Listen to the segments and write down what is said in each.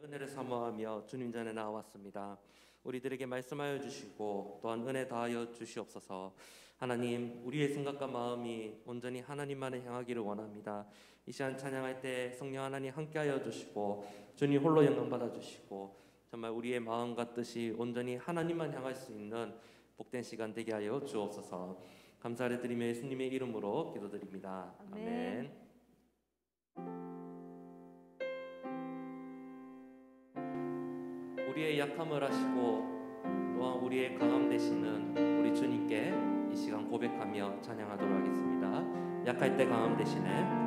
은혜를 사모하며 주님 전에 나왔습니다. 우리들에게 말씀하여 주시고 또한 은혜 다하여 주시옵소서. 하나님, 우리의 생각과 마음이 온전히 하나님만을 향하기를 원합니다. 이 시간 찬양할 때 성령 하나님 함께하여 주시고 주님 홀로 영광 받아 주시고 정말 우리의 마음과 뜻이 온전히 하나님만 향할 수 있는 복된 시간 되게 하여 주옵소서. 감사를 드리며 예수님의 이름으로 기도드립니다. 아멘. 우리의 약함을 하시고 또한 우리의 강함 되시는 우리 주님께 이 시간 고백하며 찬양하도록 하겠습니다. 약할 때 강함 되시네.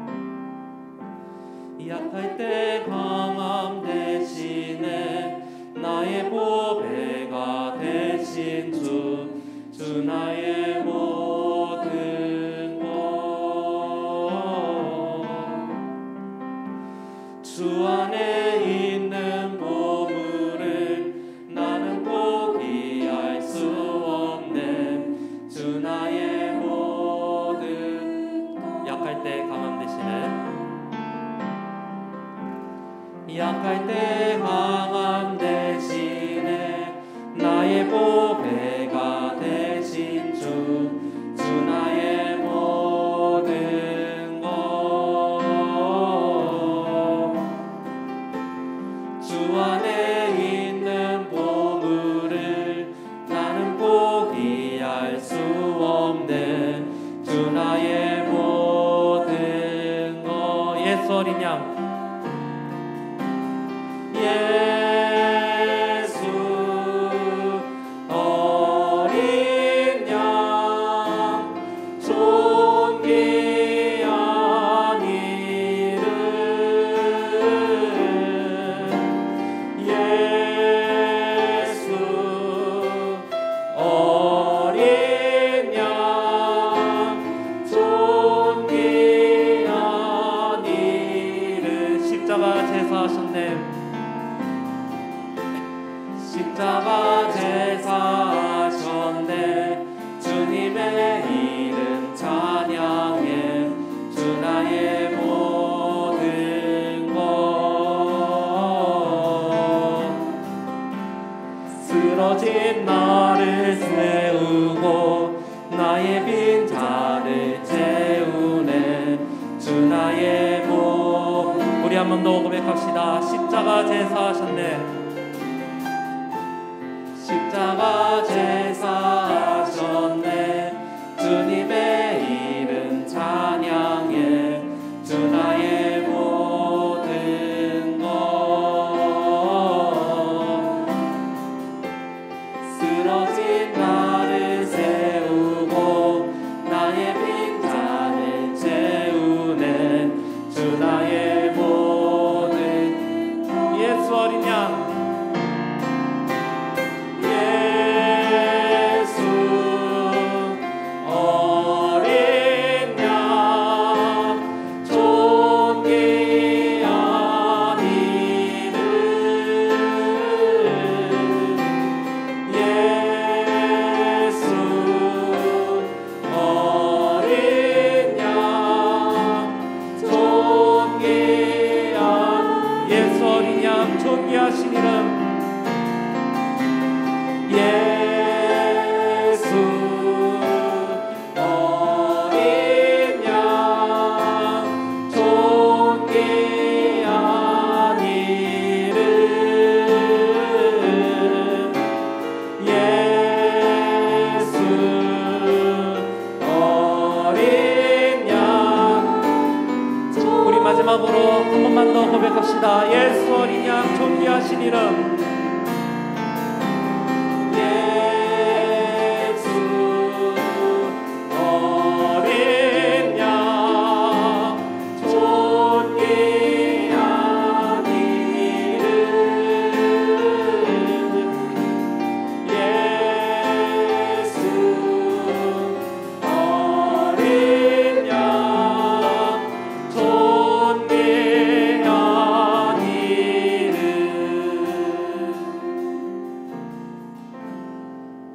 약할 때 강함 되시네. 나의 보배가 되신 주 나의 모든 것. 주 안에 있는 보물을 나는 포기할 수 없네. 주 나의 모든 것. 약할 때 강함 되시네. 약할 때 강함 되시네. 나의 보배가 되신 주 나의 모든 것. 주 안에 있는 보물을 나는 포기할 수 없네. 주 나의 모든 것. 예수 어린 양 십자가 제사하셨네. 주님의 이름 찬양해. 주 나의 모든 것. 쓰러진 나를 세우고 나의 빈잔을 채우네. 주 나의 모든. 우리 한 번 더 고백합시다. 십자가 제사하셨네. 십자가 제사하셨네. 주님의 이름 찬양해. 주 나의 모든 것. 쓰러진 나를 세우고 나의 빈잔을 채우네. 주 나의 모든 것. 예수 어린 양 존귀하신 이름 예수 어린 양 존귀한 이름 예수 어린 양. 우리 마지막으로 한 번만 더 고백합시다. 예수 어린 양 존귀하신 이름 예수 어린 양 존귀한 이름 예수 어린 양 존귀한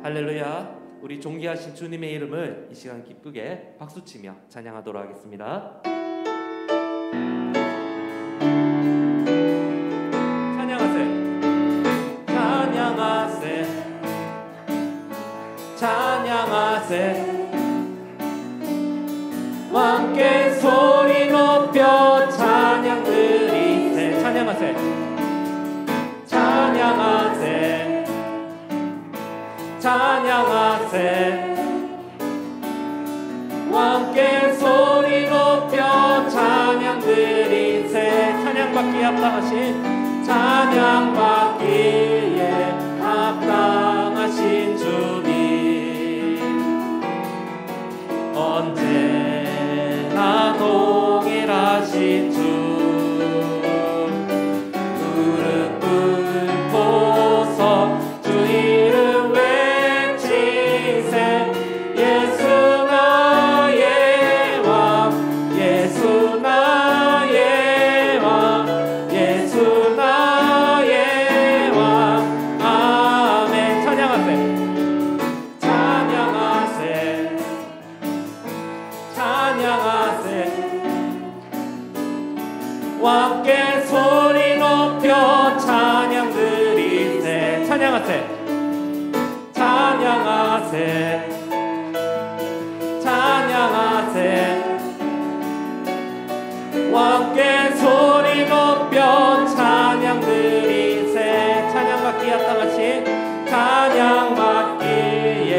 할렐루야. 우리 존귀하신 주님의 이름을 이 시간 기쁘게 박수치며 찬양하도록 하겠습니다. 찬양하세요. 찬양하세 함께 소리 높여 찬양 드리세 찬양하세 찬양하세 찬양하세 함께 소리 높여 찬양 드리세 찬양받기에 합당하신 찬양받기에 합당하신 주님 언제나 동일하신 주 무릎 꿇고서 주 이름 외치세 예수 나의 왕 예수 나의 왕 예수 나의 왕 아멘 찬양하세 찬양하세 찬양하세 함께 소리 높여 찬양 드리세 찬양하세 찬양하세 찬양하세 함께 소리 높여 찬양 드리세 찬양받기에 합당하신 찬양받기에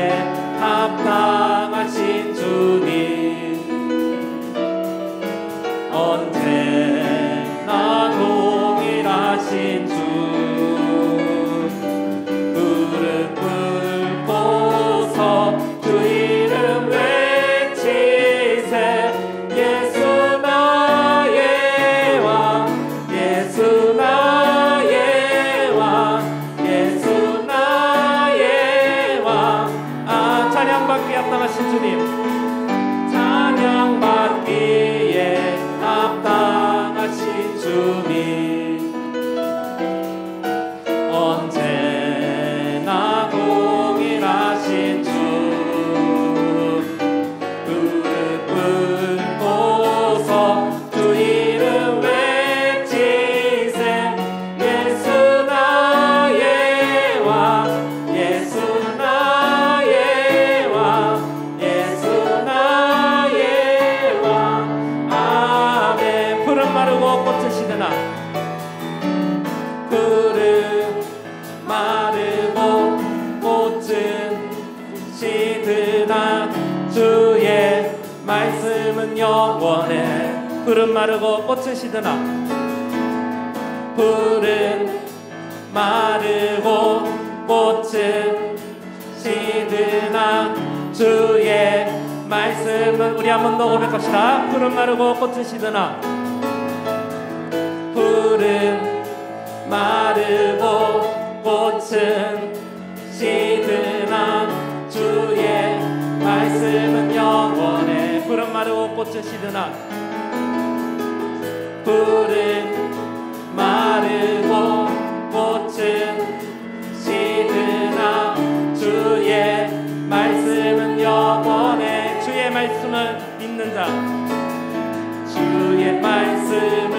합당하신 주님 언제나 동일하신 주 무릎 꿇고서 주 이름 외치세 예수 나의 왕 예수 나의 왕 예수 나의 왕 아 찬양받기에 합당하신 주님 찬양받기에 합당하신 주님 언제나 동일하신 주 무릎 꿇고서 주 이름 외치세 예수 나의 왕 예수 나의 왕 예수 나의 왕 아멘 푸른 마르고 꽃은 시드나 푸른 마르고 꽃은 시드나 주의 말씀은 영원해 푸른 마르고 꽃은 시드나 푸른 마르고 꽃은 시드나 주의 말씀은 우리 한 번 더 고백합시다 푸른 마르고 꽃은 시드나 푸른 마르고 꽃은 시드나 주의 말씀은 영원해 푸른 마르고 꽃은 시드나 푸른 마르고 꽃은 시드나 주의 말씀은 영원해 주의 말씀을 믿는 자 주의 말씀을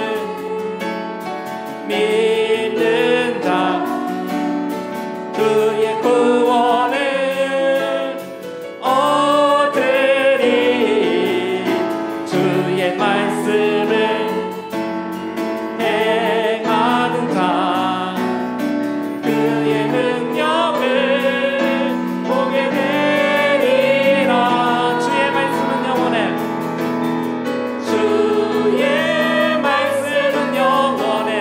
믿는 자 그의 구원을 얻으리 주의 말씀을 행하는 자 그의 능력을 보게 되리라 주의 말씀은 영원해 주의 말씀은 영원해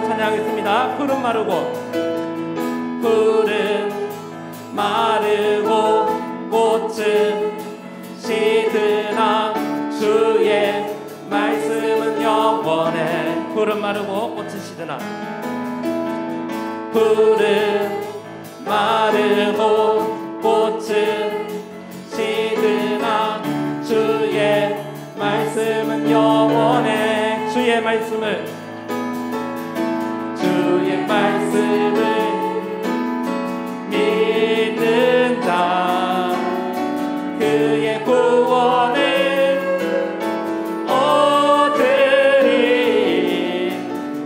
찬양하겠습니다. 푸른 마르고 푸른 마르고 꽃은 시드나 주의 말씀은 영원해 푸른 마르고 꽃은 시드나 푸른 마르고 꽃은 시드나 주의 말씀은 영원해 주의 말씀을 주의 말씀을 믿는 자 그의 구원을 얻으리.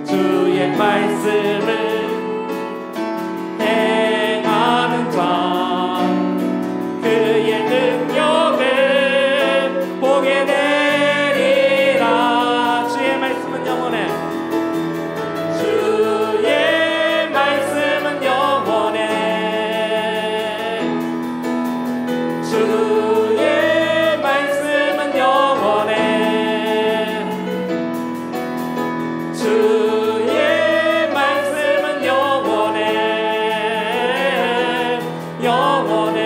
주의 말씀을 행하는 자 그의 능력을 보게 되리라. 주의 말씀은 영원해. 주의 말씀은 영원해. 주의 말씀은 영원해. 주의 말씀은 영원해. 영원해.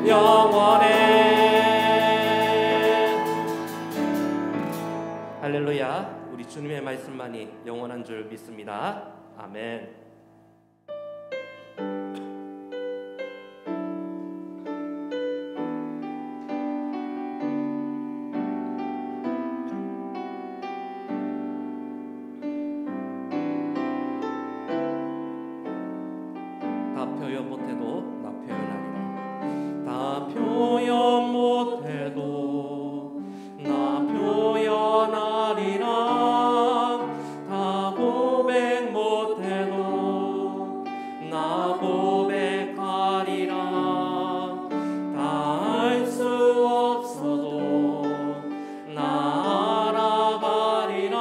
영원해. 할렐루야. 우리 주님의 말씀만이 영원한 줄 믿습니다. 아멘. 다 표현 못해도 나 표현하리라. 다 표현 못해도 나 표현하리라. 다 고백 못해도 나 고백하리라. 다 알 수 없어도 나 알아가리라.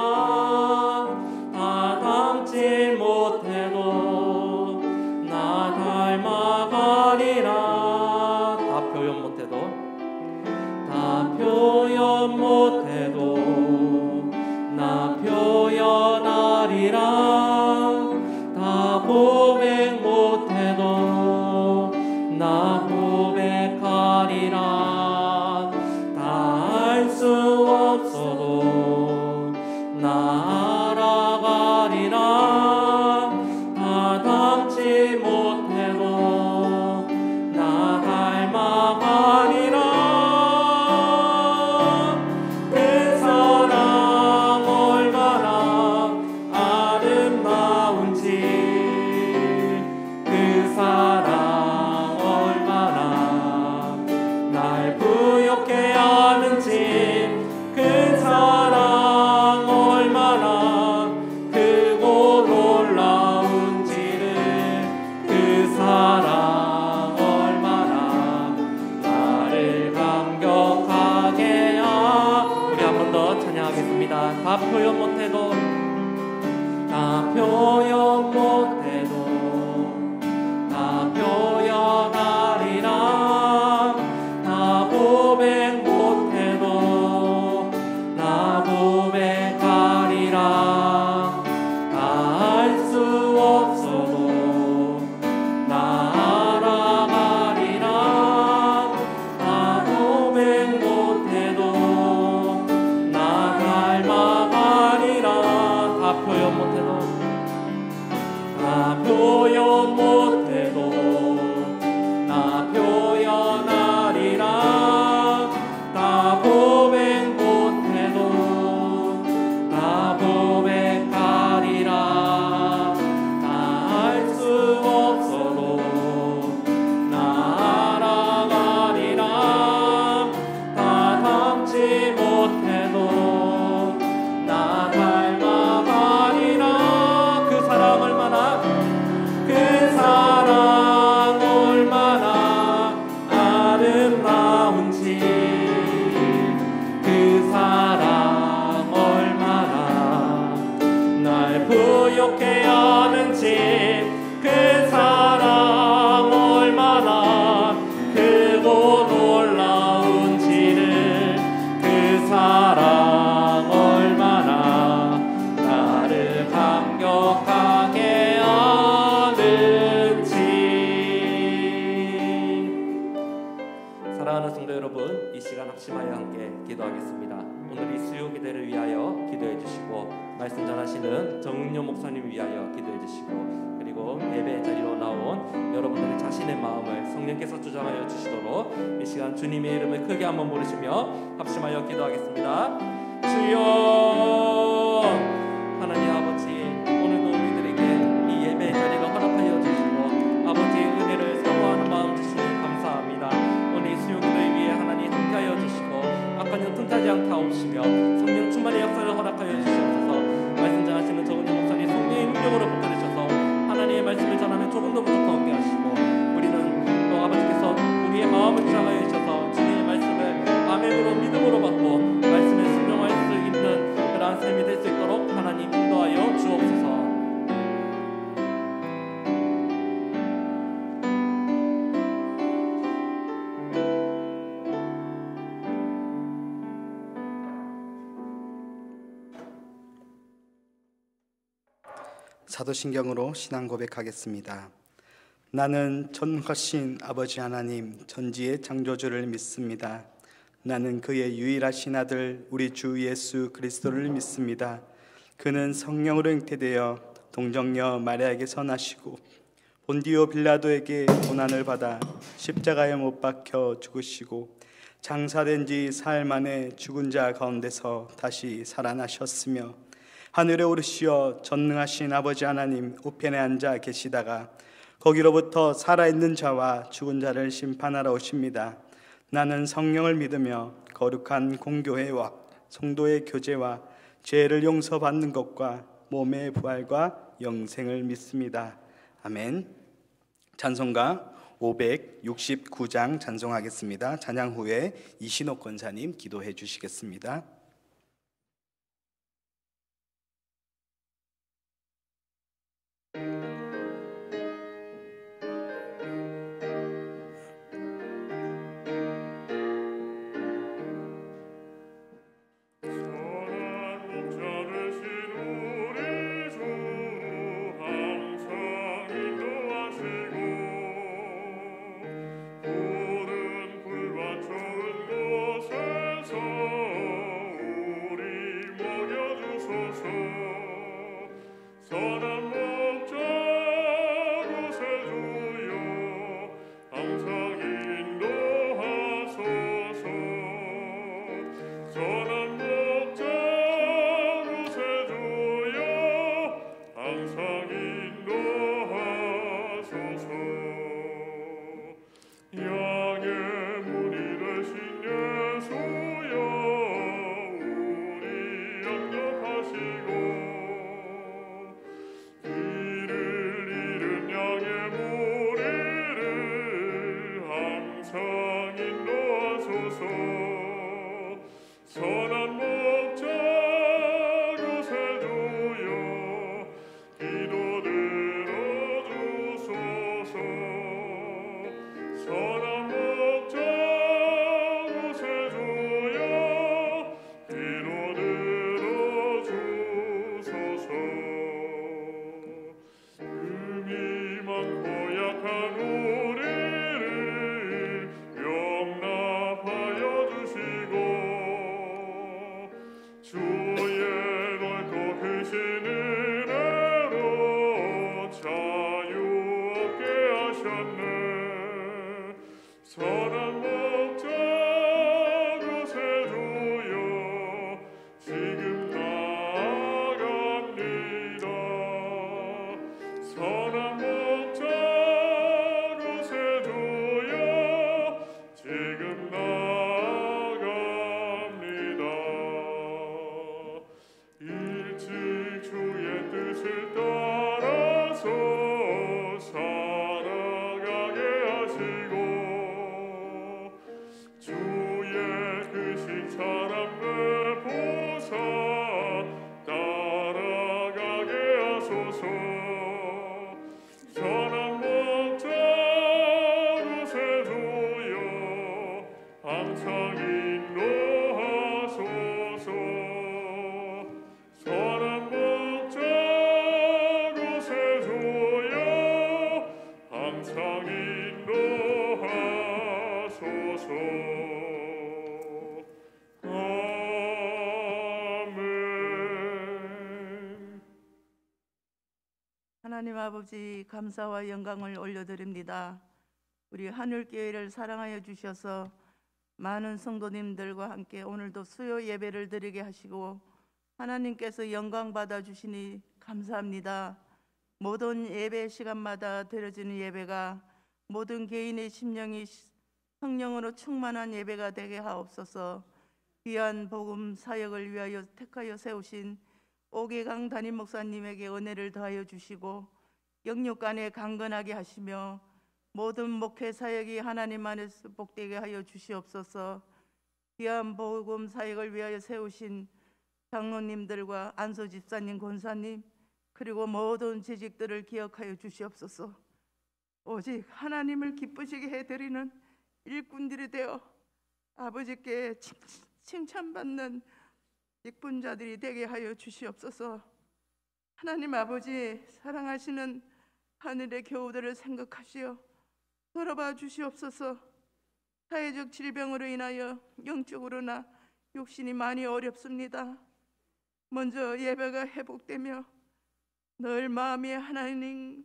다 담지 못해도 나 닮아가리라. 다 표현 못해도 다 표현 못해도 나 표현하리라. 다 고백 못해도 나 고백하리라. 다 알 수 없어도 나 알아가리라. 다 담지 못해도 나 닮아가리라. 그 사랑 얼마나 아름다운지 그 사랑 얼마나 날 부욕해 하는지 그 사랑 얼마나 크고 놀라운지를 그 사랑 얼마나 나를 감격하게 우리 한 번 더 찬양하겠습니다. 다 표현 못해도 다 표현 못해도 다 표현하리라. 다 고백 못해도 나 고백하리라. 다 알 수 없어도 나 알아가리라. 다 고백 못해도 나 닮아가리라. 다 표현 못해도 다 표현 못해도 나 표현하리라. 다 고백 못해도 나 고백하리라. 다 알 수 없어도 나 알아가리라. 다 담지 못해도 나 닮아가리라. 그 사랑 얼마나 그 사랑 얼마나 아름다운지 그 사랑 얼마나 날 부욕해 하는지 그 사랑 얼마나 크고 놀라운지를 그 사랑 얼마나 나를 감격하게 하는지. 사랑하는 성도 여러분, 이 시간 합심하여 함께 기도하겠습니다. 오늘 이 수요 기대를 위하여 기도해 주시고 말씀 전하시는 정은료 목사님 위하여 기도해 주시고 그리고 예배 자리로 나온 여러분들의 자신의 마음을 성령께서 주장하여 주시도록 이 시간 주님의 이름을 크게 한번 부르시며 합심하여 기도하겠습니다. 주여 하나님 아버지 사도신경으로 신앙 고백하겠습니다. 나는 전능하신 아버지 하나님 전지의 창조주를 믿습니다. 나는 그의 유일하신 아들 우리 주 예수 그리스도를 믿습니다. 그는 성령으로 잉태되어 동정녀 마리아에게서 나시고 본디오 빌라도에게 고난을 받아 십자가에 못 박혀 죽으시고 장사된 지 사흘 만에 죽은 자 가운데서 다시 살아나셨으며 하늘에 오르시어 전능하신 아버지 하나님 우편에 앉아 계시다가 거기로부터 살아있는 자와 죽은 자를 심판하러 오십니다. 나는 성령을 믿으며 거룩한 공교회와 성도의 교제와 죄를 용서받는 것과 몸의 부활과 영생을 믿습니다. 아멘. 찬송가 569장 찬송하겠습니다. 찬양 후에 이신옥 권사님 기도해 주시겠습니다. 하나님 아버지 감사와 영광을 올려드립니다. 우리 하늘교회를 사랑하여 주셔서 많은 성도님들과 함께 오늘도 수요 예배를 드리게 하시고 하나님께서 영광 받아 주시니 감사합니다. 모든 예배 시간마다 드려지는 예배가 모든 개인의 심령이 성령으로 충만한 예배가 되게 하옵소서. 귀한 복음 사역을 위하여 택하여 세우신 오계강 담임 목사님에게 은혜를 더하여 주시고 영육간에 강건하게 하시며 모든 목회 사역이 하나님 안에서 복되게 하여 주시옵소서. 귀한 복음 사역을 위하여 세우신 장로님들과 안소 집사님, 권사님 그리고 모든 재직들을 기억하여 주시옵소서. 오직 하나님을 기쁘시게 해드리는 일꾼들이 되어 아버지께 칭찬받는 직분자들이 되게 하여 주시옵소서. 하나님 아버지, 사랑하시는 하늘의 교우들을 생각하시어 돌아봐 주시옵소서. 사회적 질병으로 인하여 영적으로나 육신이 많이 어렵습니다. 먼저 예배가 회복되며 늘 마음이 하나님께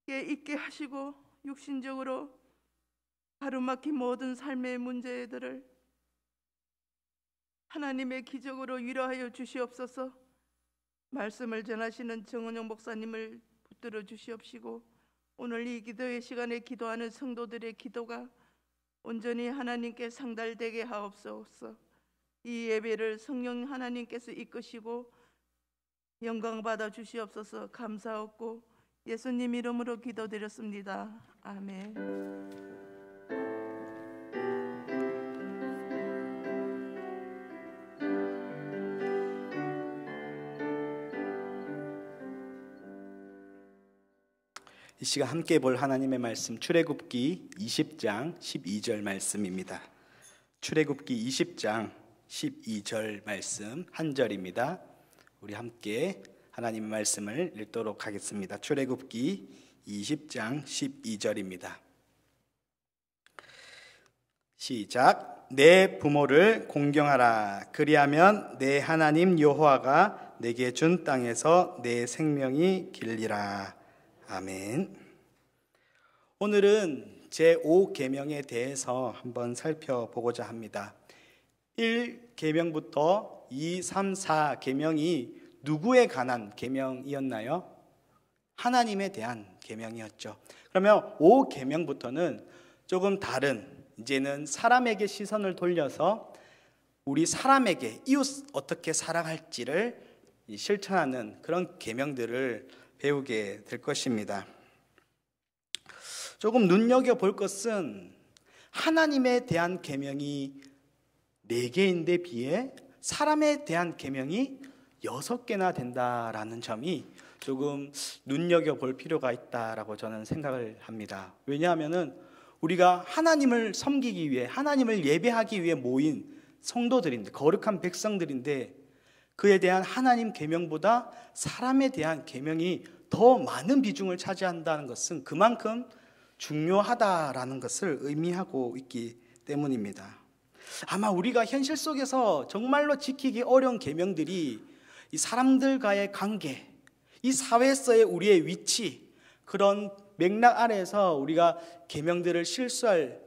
있게 하시고 육신적으로 가로막힌 모든 삶의 문제들을 하나님의 기적으로 위로하여 주시옵소서. 말씀을 전하시는 정은영 목사님을 붙들어 주시옵시고 오늘 이 기도의 시간에 기도하는 성도들의 기도가 온전히 하나님께 상달되게 하옵소서. 이 예배를 성령 하나님께서 이끄시고 영광 받아 주시옵소서. 감사하고 예수님 이름으로 기도드렸습니다. 아멘. 이 시간 함께 볼 하나님의 말씀 출애굽기 20장 12절 말씀입니다. 출애굽기 20장 12절 말씀 한 절입니다. 우리 함께 하나님의 말씀을 읽도록 하겠습니다. 출애굽기 20장 12절입니다. 시작. 내 부모를 공경하라. 그리하면 내 하나님 여호와가 내게 준 땅에서 내 생명이 길리라. 아멘. 오늘은 제5계명에 대해서 한번 살펴보고자 합니다. 1계명부터 2, 3, 4계명이 누구에 관한 계명이었나요? 하나님에 대한 계명이었죠. 그러면 5계명부터는 조금 다른, 이제는 사람에게 시선을 돌려서 우리 사람에게 이웃 어떻게 사랑할지를 실천하는 그런 계명들을 배우게 될 것입니다. 조금 눈여겨볼 것은 하나님에 대한 계명이 4개인데 비해 사람에 대한 계명이 6개나 된다라는 점이 조금 눈여겨볼 필요가 있다라고 저는 생각을 합니다. 왜냐하면 우리가 하나님을 섬기기 위해, 하나님을 예배하기 위해 모인 성도들인데, 거룩한 백성들인데 그에 대한 하나님 계명보다 사람에 대한 계명이 더 많은 비중을 차지한다는 것은 그만큼 중요하다라는 것을 의미하고 있기 때문입니다. 아마 우리가 현실 속에서 정말로 지키기 어려운 계명들이 이 사람들과의 관계, 이 사회에서의 우리의 위치, 그런 맥락 아래에서 우리가 계명들을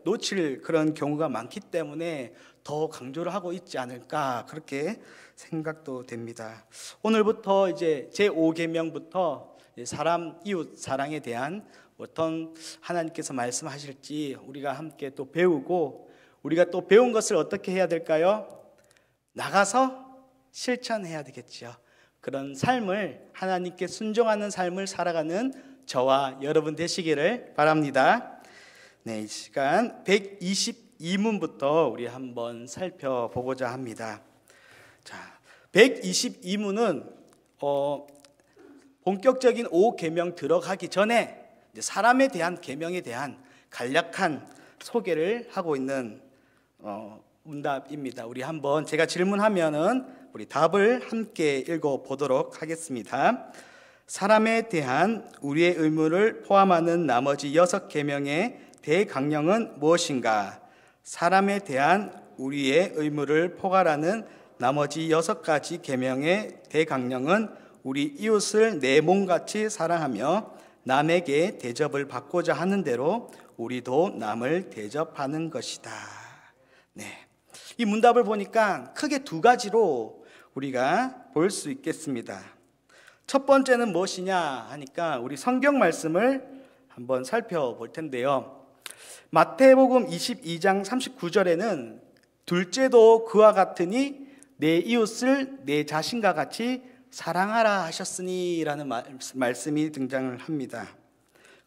놓칠 그런 경우가 많기 때문에 더 강조를 하고 있지 않을까, 그렇게 생각도 됩니다. 오늘부터 이제 제5계명부터 사람 이웃 사랑에 대한 어떤 하나님께서 말씀하실지 우리가 함께 또 배우고, 우리가 또 배운 것을 어떻게 해야 될까요? 나가서 실천해야 되겠죠. 그런 삶을, 하나님께 순종하는 삶을 살아가는 저와 여러분 되시기를 바랍니다. 네, 이 시간 122문부터 우리 한번 살펴보고자 합니다. 자, 122문은 본격적인 5계명 들어가기 전에 사람에 대한 계명에 대한 간략한 소개를 하고 있는 문답입니다. 우리 한번 제가 질문하면은 우리 답을 함께 읽어보도록 하겠습니다. 사람에 대한 우리의 의무를 포함하는 나머지 6계명의 대강령은 무엇인가? 사람에 대한 우리의 의무를 포괄하는 나머지 6가지 계명의 대강령은 우리 이웃을 내 몸같이 사랑하며 남에게 대접을 받고자 하는 대로 우리도 남을 대접하는 것이다. 네, 이 문답을 보니까 크게 2가지로 우리가 볼 수 있겠습니다. 첫 번째는 무엇이냐 하니까 우리 성경 말씀을 한번 살펴볼 텐데요. 마태복음 22장 39절에는 둘째도 그와 같으니 내 이웃을 내 자신과 같이 사랑하라 하셨으니 라는 말씀이 등장을 합니다.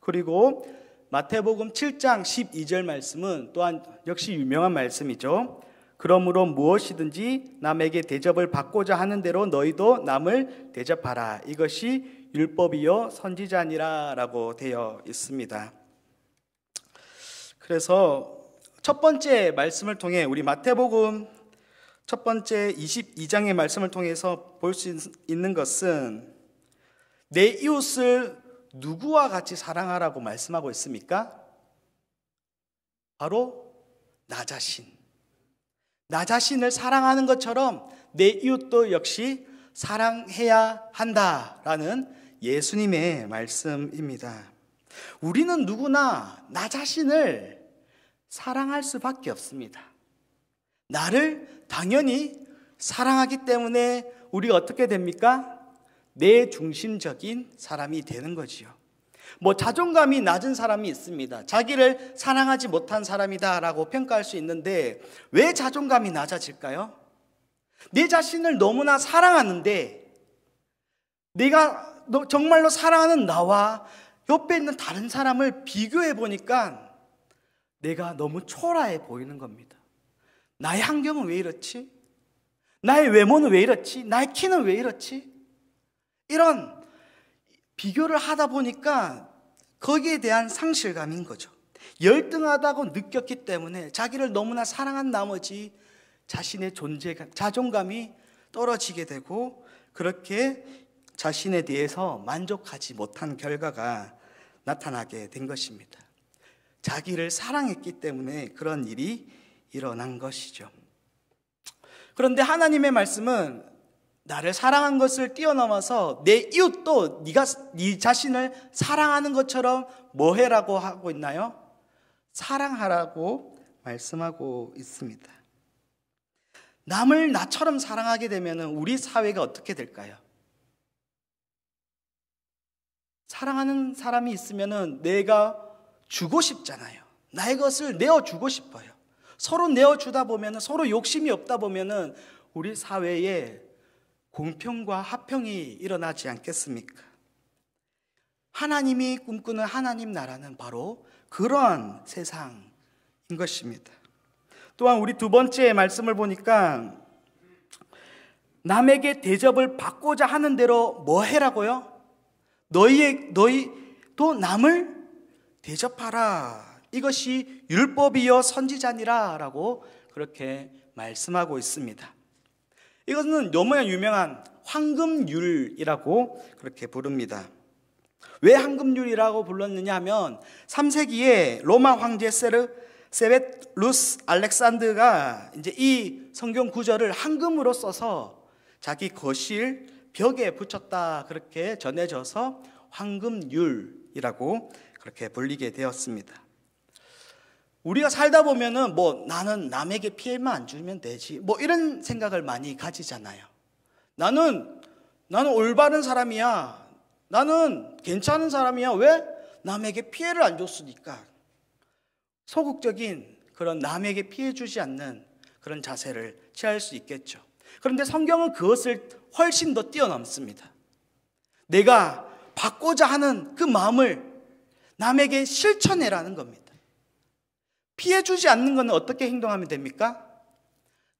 그리고 마태복음 7장 12절 말씀은 또한 역시 유명한 말씀이죠. 그러므로 무엇이든지 남에게 대접을 받고자 하는 대로 너희도 남을 대접하라. 이것이 율법이요 선지자니라 라고 되어 있습니다. 그래서 첫 번째 말씀을 통해 우리 마태복음 첫 번째 22장의 말씀을 통해서 볼 수 있는 것은 내 이웃을 누구와 같이 사랑하라고 말씀하고 있습니까? 바로 나 자신. 나 자신을 사랑하는 것처럼 내 이웃도 역시 사랑해야 한다라는 예수님의 말씀입니다. 우리는 누구나 나 자신을 사랑할 수밖에 없습니다. 나를 당연히 사랑하기 때문에 우리가 어떻게 됩니까? 내 중심적인 사람이 되는 거지요. 뭐 자존감이 낮은 사람이 있습니다. 자기를 사랑하지 못한 사람이다라고 평가할 수 있는데 왜 자존감이 낮아질까요? 내 자신을 너무나 사랑하는데 내가 정말로 사랑하는 나와 옆에 있는 다른 사람을 비교해 보니까 내가 너무 초라해 보이는 겁니다. 나의 환경은 왜 이렇지? 나의 외모는 왜 이렇지? 나의 키는 왜 이렇지? 이런 비교를 하다 보니까 거기에 대한 상실감인 거죠. 열등하다고 느꼈기 때문에 자기를 너무나 사랑한 나머지 자신의 존재감, 자존감이 떨어지게 되고 그렇게 자신에 대해서 만족하지 못한 결과가 나타나게 된 것입니다. 자기를 사랑했기 때문에 그런 일이 일어난 것이죠. 그런데 하나님의 말씀은 나를 사랑한 것을 뛰어넘어서 내 이웃도 네가 네 자신을 사랑하는 것처럼 뭐 해라고 하고 있나요? 사랑하라고 말씀하고 있습니다. 남을 나처럼 사랑하게 되면 우리 사회가 어떻게 될까요? 사랑하는 사람이 있으면 내가 주고 싶잖아요. 나의 것을 내어주고 싶어요. 서로 내어주다 보면 서로 욕심이 없다 보면 우리 사회에 공평과 화평이 일어나지 않겠습니까? 하나님이 꿈꾸는 하나님 나라는 바로 그러한 세상인 것입니다. 또한 우리 두 번째 말씀을 보니까 남에게 대접을 받고자 하는 대로 뭐 해라고요? 너희도 남을 대접하라. 이것이 율법이요 선지자니라 라고 그렇게 말씀하고 있습니다. 이것은 너무나 유명한 황금률이라고 그렇게 부릅니다. 왜 황금률이라고 불렀느냐 하면 3세기에 로마 황제 세베루스 알렉산드가 이제 이 성경 구절을 황금으로 써서 자기 거실 벽에 붙였다 그렇게 전해져서 황금률이라고 그렇게 불리게 되었습니다. 우리가 살다 보면은 뭐 나는 남에게 피해만 안 주면 되지 뭐 이런 생각을 많이 가지잖아요. 나는 올바른 사람이야. 나는 괜찮은 사람이야. 왜? 남에게 피해를 안 줬으니까. 소극적인 그런 남에게 피해 주지 않는 그런 자세를 취할 수 있겠죠. 그런데 성경은 그것을 훨씬 더 뛰어넘습니다. 내가 받고자 하는 그 마음을 남에게 실천해라는 겁니다. 피해 주지 않는 것은 어떻게 행동하면 됩니까?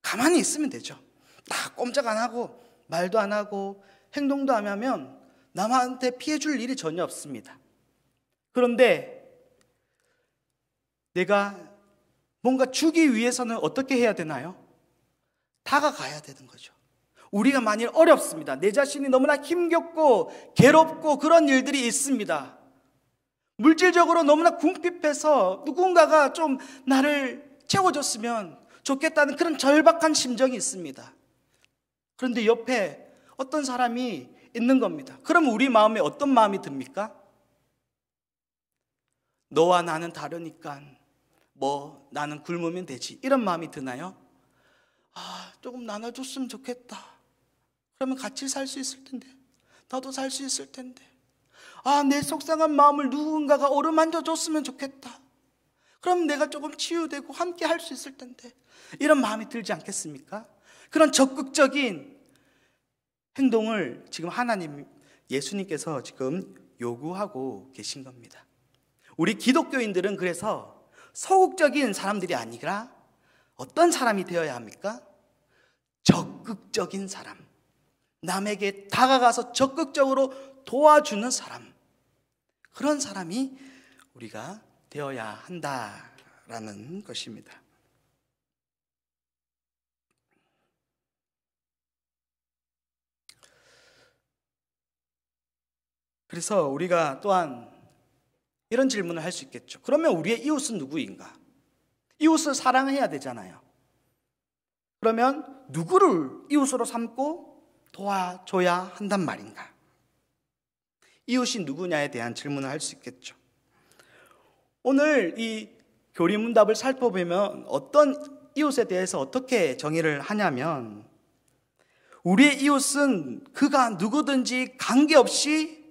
가만히 있으면 되죠. 딱 꼼짝 안 하고 말도 안 하고 행동도 안 하면 남한테 피해 줄 일이 전혀 없습니다. 그런데 내가 뭔가 주기 위해서는 어떻게 해야 되나요? 다가가야 되는 거죠. 우리가 만일 어렵습니다. 내 자신이 너무나 힘겹고 괴롭고 그런 일들이 있습니다. 물질적으로 너무나 궁핍해서 누군가가 좀 나를 채워줬으면 좋겠다는 그런 절박한 심정이 있습니다. 그런데 옆에 어떤 사람이 있는 겁니다. 그럼 우리 마음에 어떤 마음이 듭니까? 너와 나는 다르니까 뭐 나는 굶으면 되지 이런 마음이 드나요? 조금 나눠줬으면 좋겠다. 그러면 같이 살 수 있을 텐데 나도 살 수 있을 텐데 내 속상한 마음을 누군가가 어루만져 줬으면 좋겠다. 그럼 내가 조금 치유되고 함께 할 수 있을 텐데 이런 마음이 들지 않겠습니까? 그런 적극적인 행동을 지금 하나님 예수님께서 지금 요구하고 계신 겁니다. 우리 기독교인들은 그래서 소극적인 사람들이 아니라 어떤 사람이 되어야 합니까? 적극적인 사람, 남에게 다가가서 적극적으로 도와주는 사람, 그런 사람이 우리가 되어야 한다라는 것입니다. 그래서 우리가 또한 이런 질문을 할 수 있겠죠. 그러면 우리의 이웃은 누구인가? 이웃을 사랑해야 되잖아요. 그러면 누구를 이웃으로 삼고 도와줘야 한단 말인가? 이웃이 누구냐에 대한 질문을 할 수 있겠죠. 오늘 이 교리문답을 살펴보면 어떤 이웃에 대해서 어떻게 정의를 하냐면, 우리의 이웃은 그가 누구든지 관계없이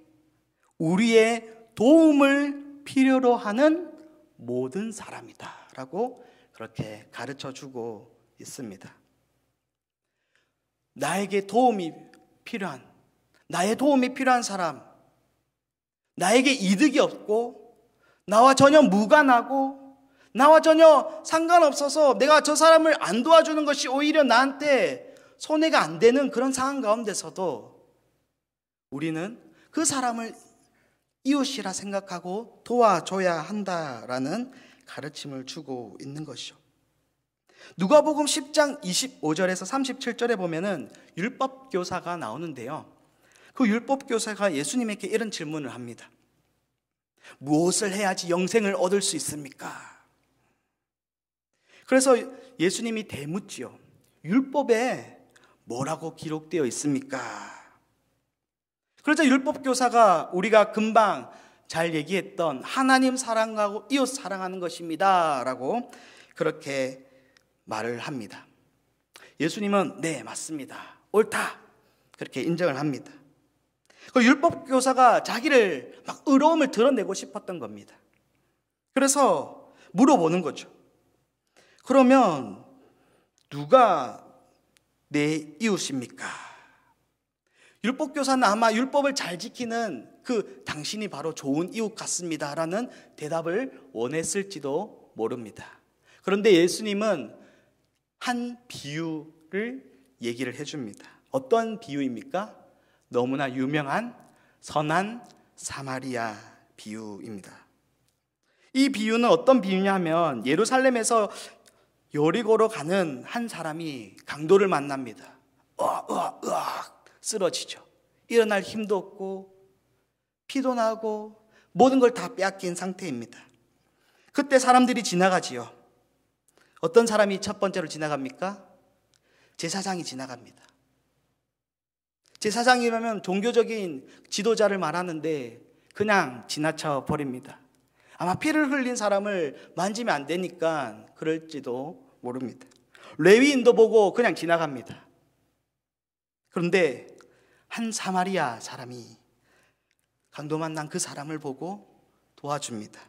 우리의 도움을 필요로 하는 모든 사람이다 라고 그렇게 가르쳐주고 있습니다. 나에게 도움이 필요한, 나의 도움이 필요한 사람, 나에게 이득이 없고 나와 전혀 무관하고 나와 전혀 상관없어서 내가 저 사람을 안 도와주는 것이 오히려 나한테 손해가 안 되는 그런 상황 가운데서도 우리는 그 사람을 이웃이라 생각하고 도와줘야 한다라는 가르침을 주고 있는 것이죠. 누가복음 10장 25절에서 37절에 보면은 율법교사가 나오는데요. 그 율법교사가 예수님에게 이런 질문을 합니다. 무엇을 해야지 영생을 얻을 수 있습니까? 그래서 예수님이 대묻지요. 율법에 뭐라고 기록되어 있습니까? 그래서 율법교사가 우리가 금방 잘 얘기했던 하나님 사랑하고 이웃 사랑하는 것입니다 라고 그렇게 말을 합니다. 예수님은 네, 맞습니다, 옳다, 그렇게 인정을 합니다. 그 율법교사가 자기를 막 의로움을 드러내고 싶었던 겁니다. 그래서 물어보는 거죠. 그러면 누가 내 이웃입니까? 율법교사는 아마 율법을 잘 지키는 그 당신이 바로 좋은 이웃 같습니다라는 대답을 원했을지도 모릅니다. 그런데 예수님은 한 비유를 얘기를 해줍니다. 어떤 비유입니까? 너무나 유명한 선한 사마리아 비유입니다. 이 비유는 어떤 비유냐면, 예루살렘에서 여리고로 가는 한 사람이 강도를 만납니다. 쓰러지죠. 일어날 힘도 없고 피도 나고 모든 걸 다 빼앗긴 상태입니다. 그때 사람들이 지나가지요. 어떤 사람이 첫 번째로 지나갑니까? 제사장이 지나갑니다. 제사장이라면 종교적인 지도자를 말하는데 그냥 지나쳐 버립니다. 아마 피를 흘린 사람을 만지면 안 되니까 그럴지도 모릅니다. 레위인도 보고 그냥 지나갑니다. 그런데 한 사마리아 사람이 강도 만난 그 사람을 보고 도와줍니다.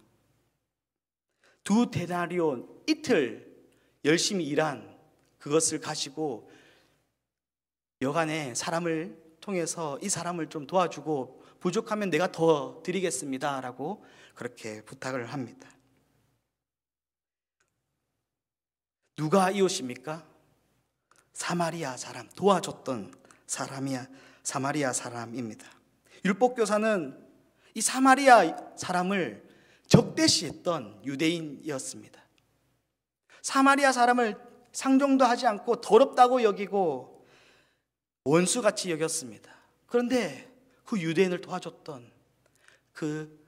2데나리온, 이틀 열심히 일한 그것을 가지고 여간에 사람을 통해서 이 사람을 좀 도와주고 부족하면 내가 더 드리겠습니다 라고 그렇게 부탁을 합니다. 누가 이웃입니까? 사마리아 사람, 도와줬던 사마리아 사람입니다. 율법교사는 이 사마리아 사람을 적대시했던 유대인이었습니다. 사마리아 사람을 상종도 하지 않고 더럽다고 여기고 원수같이 여겼습니다. 그런데 그 유대인을 도와줬던 그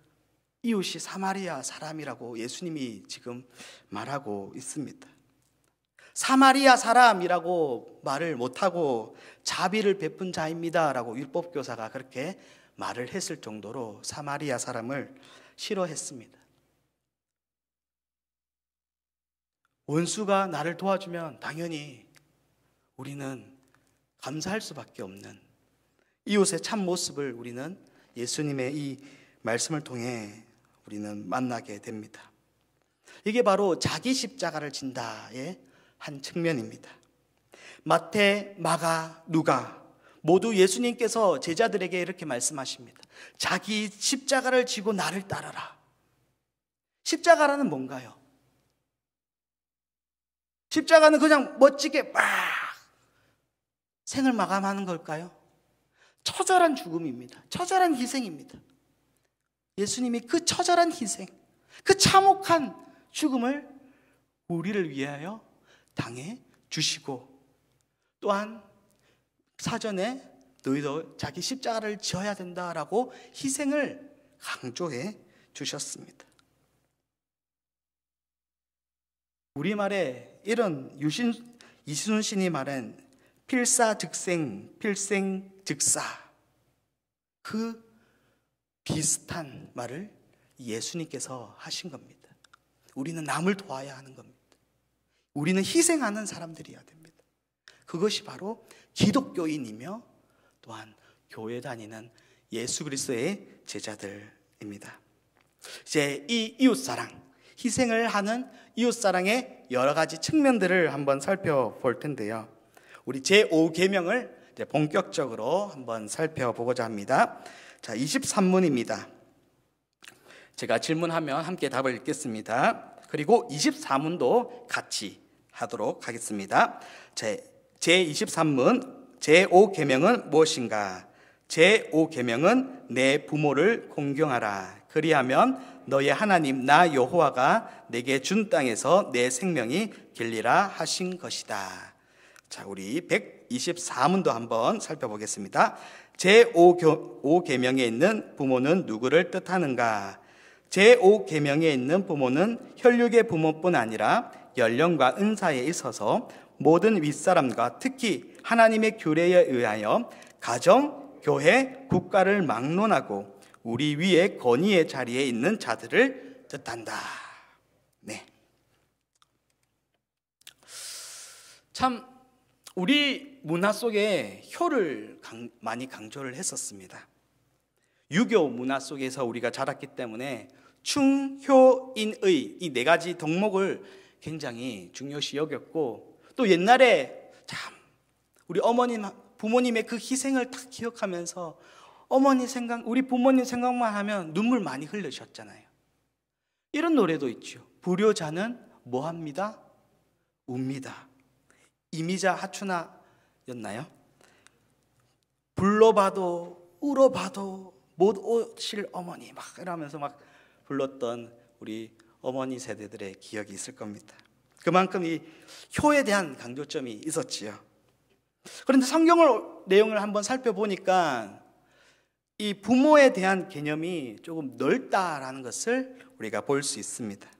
이웃이 사마리아 사람이라고 예수님이 지금 말하고 있습니다. 사마리아 사람이라고 말을 못하고 자비를 베푼 자입니다 라고 율법교사가 그렇게 말을 했을 정도로 사마리아 사람을 싫어했습니다. 원수가 나를 도와주면 당연히 우리는 감사할 수밖에 없는 이웃의 참 모습을 우리는 예수님의 이 말씀을 통해 우리는 만나게 됩니다. 이게 바로 자기 십자가를 진다의 한 측면입니다. 마태, 마가, 누가 모두 예수님께서 제자들에게 이렇게 말씀하십니다. 자기 십자가를 지고 나를 따르라. 십자가라는 뭔가요? 십자가는 그냥 멋지게 막 생을 마감하는 걸까요? 처절한 죽음입니다. 처절한 희생입니다. 예수님이 그 처절한 희생, 그 참혹한 죽음을 우리를 위하여 당해 주시고 또한 사전에 너희도 자기 십자가를 지어야 된다라고 희생을 강조해 주셨습니다. 우리말에 이런 이순신이 말한 필사즉생, 필생즉사, 그 비슷한 말을 예수님께서 하신 겁니다. 우리는 남을 도와야 하는 겁니다. 우리는 희생하는 사람들이어야 됩니다. 그것이 바로 기독교인이며 또한 교회 다니는 예수 그리스도의 제자들입니다. 이제 이 이웃사랑, 희생을 하는 이웃사랑의 여러 가지 측면들을 한번 살펴볼 텐데요. 우리 제5계명을 이제 본격적으로 한번 살펴보고자 합니다. 자, 23문입니다. 제가 질문하면 함께 답을 읽겠습니다. 그리고 24문도 같이 하도록 하겠습니다. 제23문, 제5계명은 무엇인가? 제5계명은 내 부모를 공경하라. 그리하면 너의 하나님 나 여호와가 내게 준 땅에서 내 생명이 길리라 하신 것이다. 자, 우리 124문도 한번 살펴보겠습니다. 제5계명에 있는 부모는 누구를 뜻하는가? 제5계명에 있는 부모는 혈육의 부모뿐 아니라 연령과 은사에 있어서 모든 윗사람과 특히 하나님의 규례에 의하여 가정, 교회, 국가를 막론하고 우리 위에 권위의 자리에 있는 자들을 뜻한다. 네. 참 우리 문화 속에 효를 많이 강조를 했었습니다. 유교 문화 속에서 우리가 자랐기 때문에 충효인의 이 네 가지 덕목을 굉장히 중요시 여겼고, 또 옛날에 참 우리 부모님의 그 희생을 딱 기억하면서 우리 부모님 생각만 하면 눈물 많이 흘리셨잖아요. 이런 노래도 있죠. 불효자는 뭐합니다? 웁니다. 이미자 하춘아였나요? 불러봐도 울어봐도 못 오실 어머니 막 이러면서 막 불렀던 우리 어머니 세대들의 기억이 있을 겁니다. 그만큼 이 효에 대한 강조점이 있었지요. 그런데 성경 내용을 한번 살펴보니까 이 부모에 대한 개념이 조금 넓다라는 것을 우리가 볼 수 있습니다.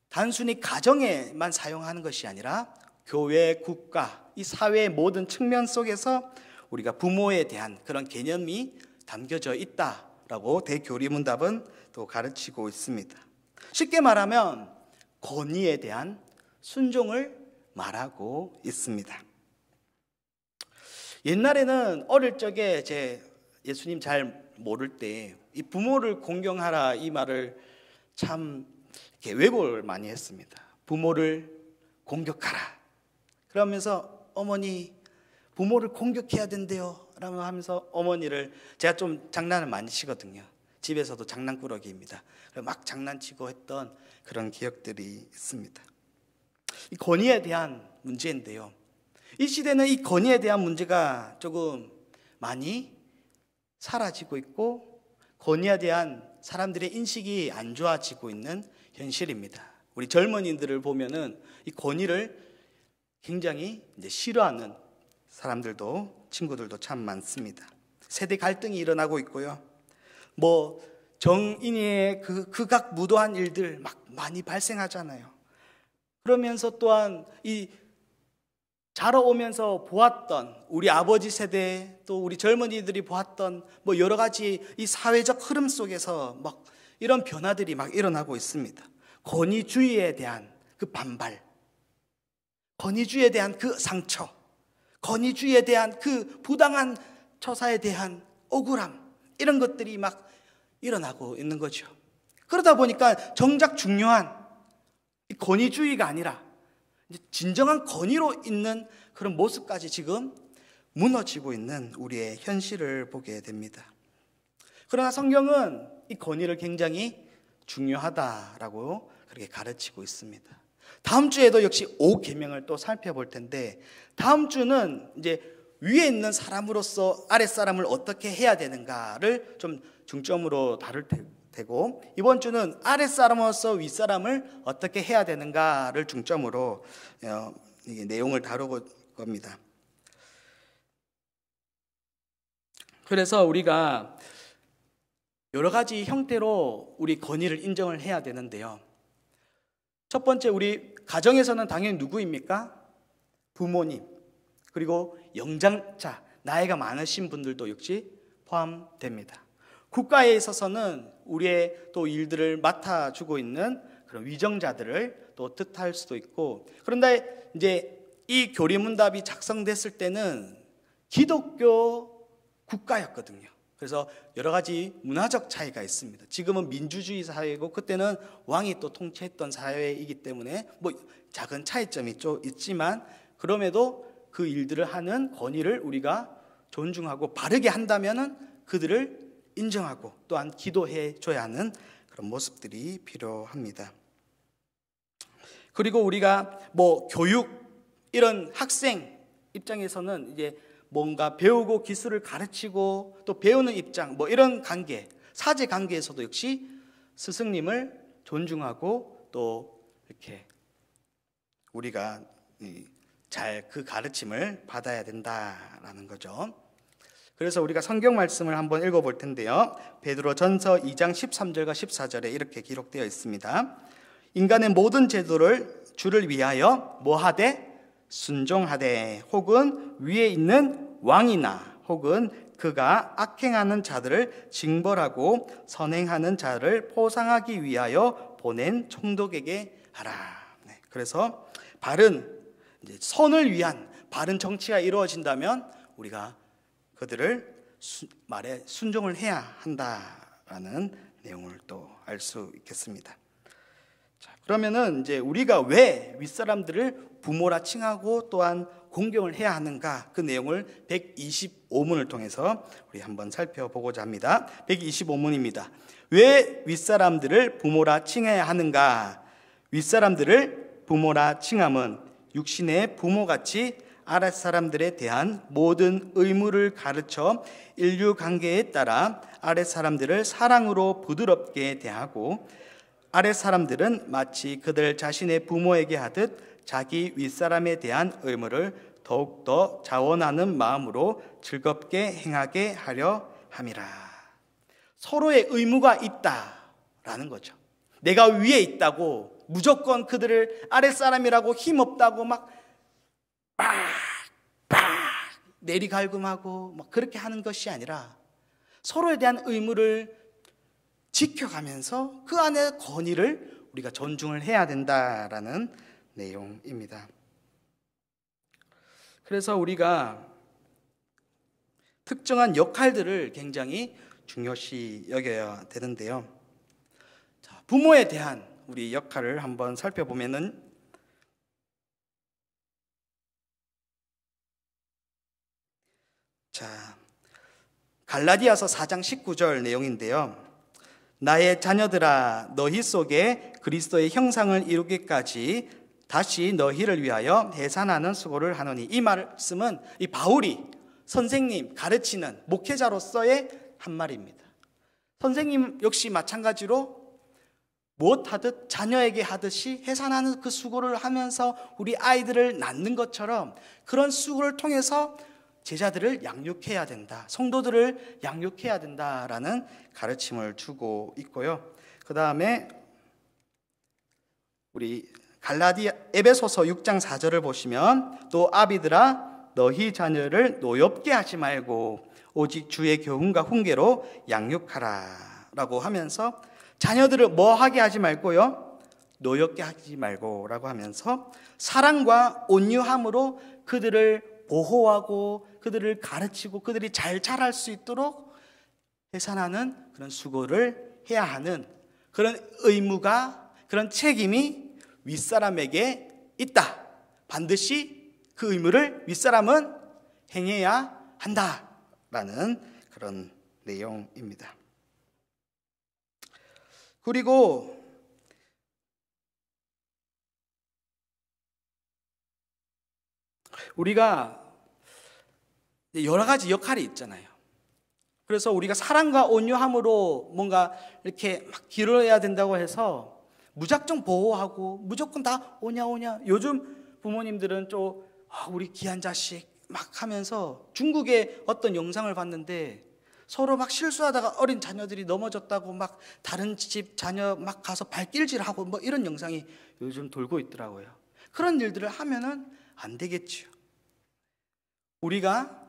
단순히 가정에만 사용하는 것이 아니라 교회, 국가, 이 사회의 모든 측면 속에서 우리가 부모에 대한 그런 개념이 담겨져 있다라고 대교리문답은 또 가르치고 있습니다. 쉽게 말하면 권위에 대한 순종을 말하고 있습니다. 옛날에는 어릴 적에 예수님 잘 모를 때 이 부모를 공경하라 이 말을 참 이렇게 왜곡을 많이 했습니다. 부모를 공격하라. 그러면서 어머니 부모를 공격해야 된대요 라고 하면서 어머니를, 제가 좀 장난을 많이 치거든요. 집에서도 장난꾸러기입니다. 막 장난치고 했던 그런 기억들이 있습니다. 이 권위에 대한 문제인데요, 이 시대는 이 권위에 대한 문제가 조금 많이 사라지고 있고 권위에 대한 사람들의 인식이 안 좋아지고 있는 현실입니다. 우리 젊은이들을 보면은 이 권위를 굉장히 이제 싫어하는 사람들도, 친구들도 참 많습니다. 세대 갈등이 일어나고 있고요. 정인의 극악무도한 일들 막 많이 발생하잖아요. 그러면서 또한 이 자라오면서 보았던 우리 아버지 세대, 또 우리 젊은이들이 보았던 여러 가지 이 사회적 흐름 속에서 막 이런 변화들이 막 일어나고 있습니다. 권위주의에 대한 그 반발, 권위주의에 대한 그 상처, 권위주의에 대한 그 부당한 처사에 대한 억울함, 이런 것들이 막 일어나고 있는 거죠. 그러다 보니까 정작 중요한 이 권위주의가 아니라 진정한 권위로 있는 그런 모습까지 지금 무너지고 있는 우리의 현실을 보게 됩니다. 그러나 성경은 이 권위를 굉장히 중요하다라고 그렇게 가르치고 있습니다. 다음 주에도 역시 5계명을 또 살펴볼 텐데, 다음 주는 이제 위에 있는 사람으로서 아랫사람을 어떻게 해야 되는가를 좀 중점으로 다룰 되고, 이번 주는 아랫사람으로서 윗사람을 어떻게 해야 되는가를 중점으로 내용을 다루고 겁니다. 그래서 우리가 여러 가지 형태로 우리 권위를 인정을 해야 되는데요. 첫 번째, 우리 가정에서는 당연히 누구입니까? 부모님, 그리고 영장자, 나이가 많으신 분들도 역시 포함됩니다. 국가에 있어서는 우리의 또 일들을 맡아주고 있는 그런 위정자들을 또 뜻할 수도 있고, 그런데 이제 이 교리문답이 작성됐을 때는 기독교 국가였거든요. 그래서 여러 가지 문화적 차이가 있습니다. 지금은 민주주의 사회이고 그때는 왕이 또 통치했던 사회이기 때문에 뭐 작은 차이점이 좀 있지만, 그럼에도 그 일들을 하는 권위를 우리가 존중하고 바르게 한다면은 그들을 인정하고 또한 기도해 줘야 하는 그런 모습들이 필요합니다. 그리고 우리가 뭐 교육, 이런 학생 입장에서는 이제 뭔가 배우고 기술을 가르치고 또 배우는 입장, 뭐 이런 관계, 사제 관계에서도 역시 스승님을 존중하고 또 이렇게 우리가 잘 그 가르침을 받아야 된다라는 거죠. 그래서 우리가 성경 말씀을 한번 읽어볼 텐데요. 베드로전서 2장 13절과 14절에 이렇게 기록되어 있습니다. 인간의 모든 제도를 주를 위하여 뭐하되? 순종하되, 혹은 위에 있는 왕이나 혹은 그가 악행하는 자들을 징벌하고 선행하는 자를 포상하기 위하여 보낸 총독에게 하라. 네, 그래서 바른 이제 선을 위한 바른 정치가 이루어진다면 우리가 그들을 말에 순종을 해야 한다라는 내용을 또 알 수 있겠습니다. 자, 그러면은 이제 우리가 왜 윗사람들을 부모라 칭하고 또한 공경을 해야 하는가, 그 내용을 125문을 통해서 우리 한번 살펴보고자 합니다. 125문입니다. 왜 윗사람들을 부모라 칭해야 하는가? 윗사람들을 부모라 칭함은 육신의 부모같이 아랫사람들에 대한 모든 의무를 가르쳐 인류관계에 따라 아랫사람들을 사랑으로 부드럽게 대하고, 아랫사람들은 마치 그들 자신의 부모에게 하듯 자기 윗사람에 대한 의무를 더욱더 자원하는 마음으로 즐겁게 행하게 하려 함이라. 서로의 의무가 있다라는 거죠. 내가 위에 있다고 무조건 그들을 아랫사람이라고 힘없다고 막 내리갈굼하고 막 그렇게 하는 것이 아니라 서로에 대한 의무를 지켜가면서 그 안에 권위를 우리가 존중을 해야 된다라는 내용입니다. 그래서 우리가 특정한 역할들을 굉장히 중요시 여겨야 되는데요. 자, 부모에 대한 우리 역할을 한번 살펴보면은, 자, 갈라디아서 4장 19절 내용인데요. 나의 자녀들아, 너희 속에 그리스도의 형상을 이루기까지 다시 너희를 위하여 해산하는 수고를 하노니. 이 말씀은 이 바울이 선생님, 가르치는 목회자로서의 한 말입니다. 선생님 역시 마찬가지로 무엇하듯 자녀에게 하듯이 해산하는 그 수고를 하면서 우리 아이들을 낳는 것처럼 그런 수고를 통해서 제자들을 양육해야 된다, 성도들을 양육해야 된다라는 가르침을 주고 있고요. 그 다음에 우리 에베소서 6장 4절을 보시면, 또 아비들아 너희 자녀를 노엽게 하지 말고 오직 주의 교훈과 훈계로 양육하라 라고 하면서, 자녀들을 뭐 하게 하지 말고요, 노엽게 하지 말고 라고 하면서 사랑과 온유함으로 그들을 보호하고 그들을 가르치고 그들이 잘 자랄 수 있도록 해산하는 그런 수고를 해야 하는 그런 의무가, 그런 책임이 윗사람에게 있다. 반드시 그 의무를 윗사람은 행해야 한다라는 그런 내용입니다. 그리고 우리가 여러 가지 역할이 있잖아요. 그래서 우리가 사랑과 온유함으로 뭔가 이렇게 막 기르어야 된다고 해서 무작정 보호하고 무조건 다 오냐. 요즘 부모님들은 좀 우리 귀한 자식 막 하면서, 중국의 어떤 영상을 봤는데 서로 막 실수하다가 어린 자녀들이 넘어졌다고 막 다른 집 자녀 막 가서 발길질하고 뭐 이런 영상이 요즘 돌고 있더라고요. 그런 일들을 하면은 안 되겠지요. 우리가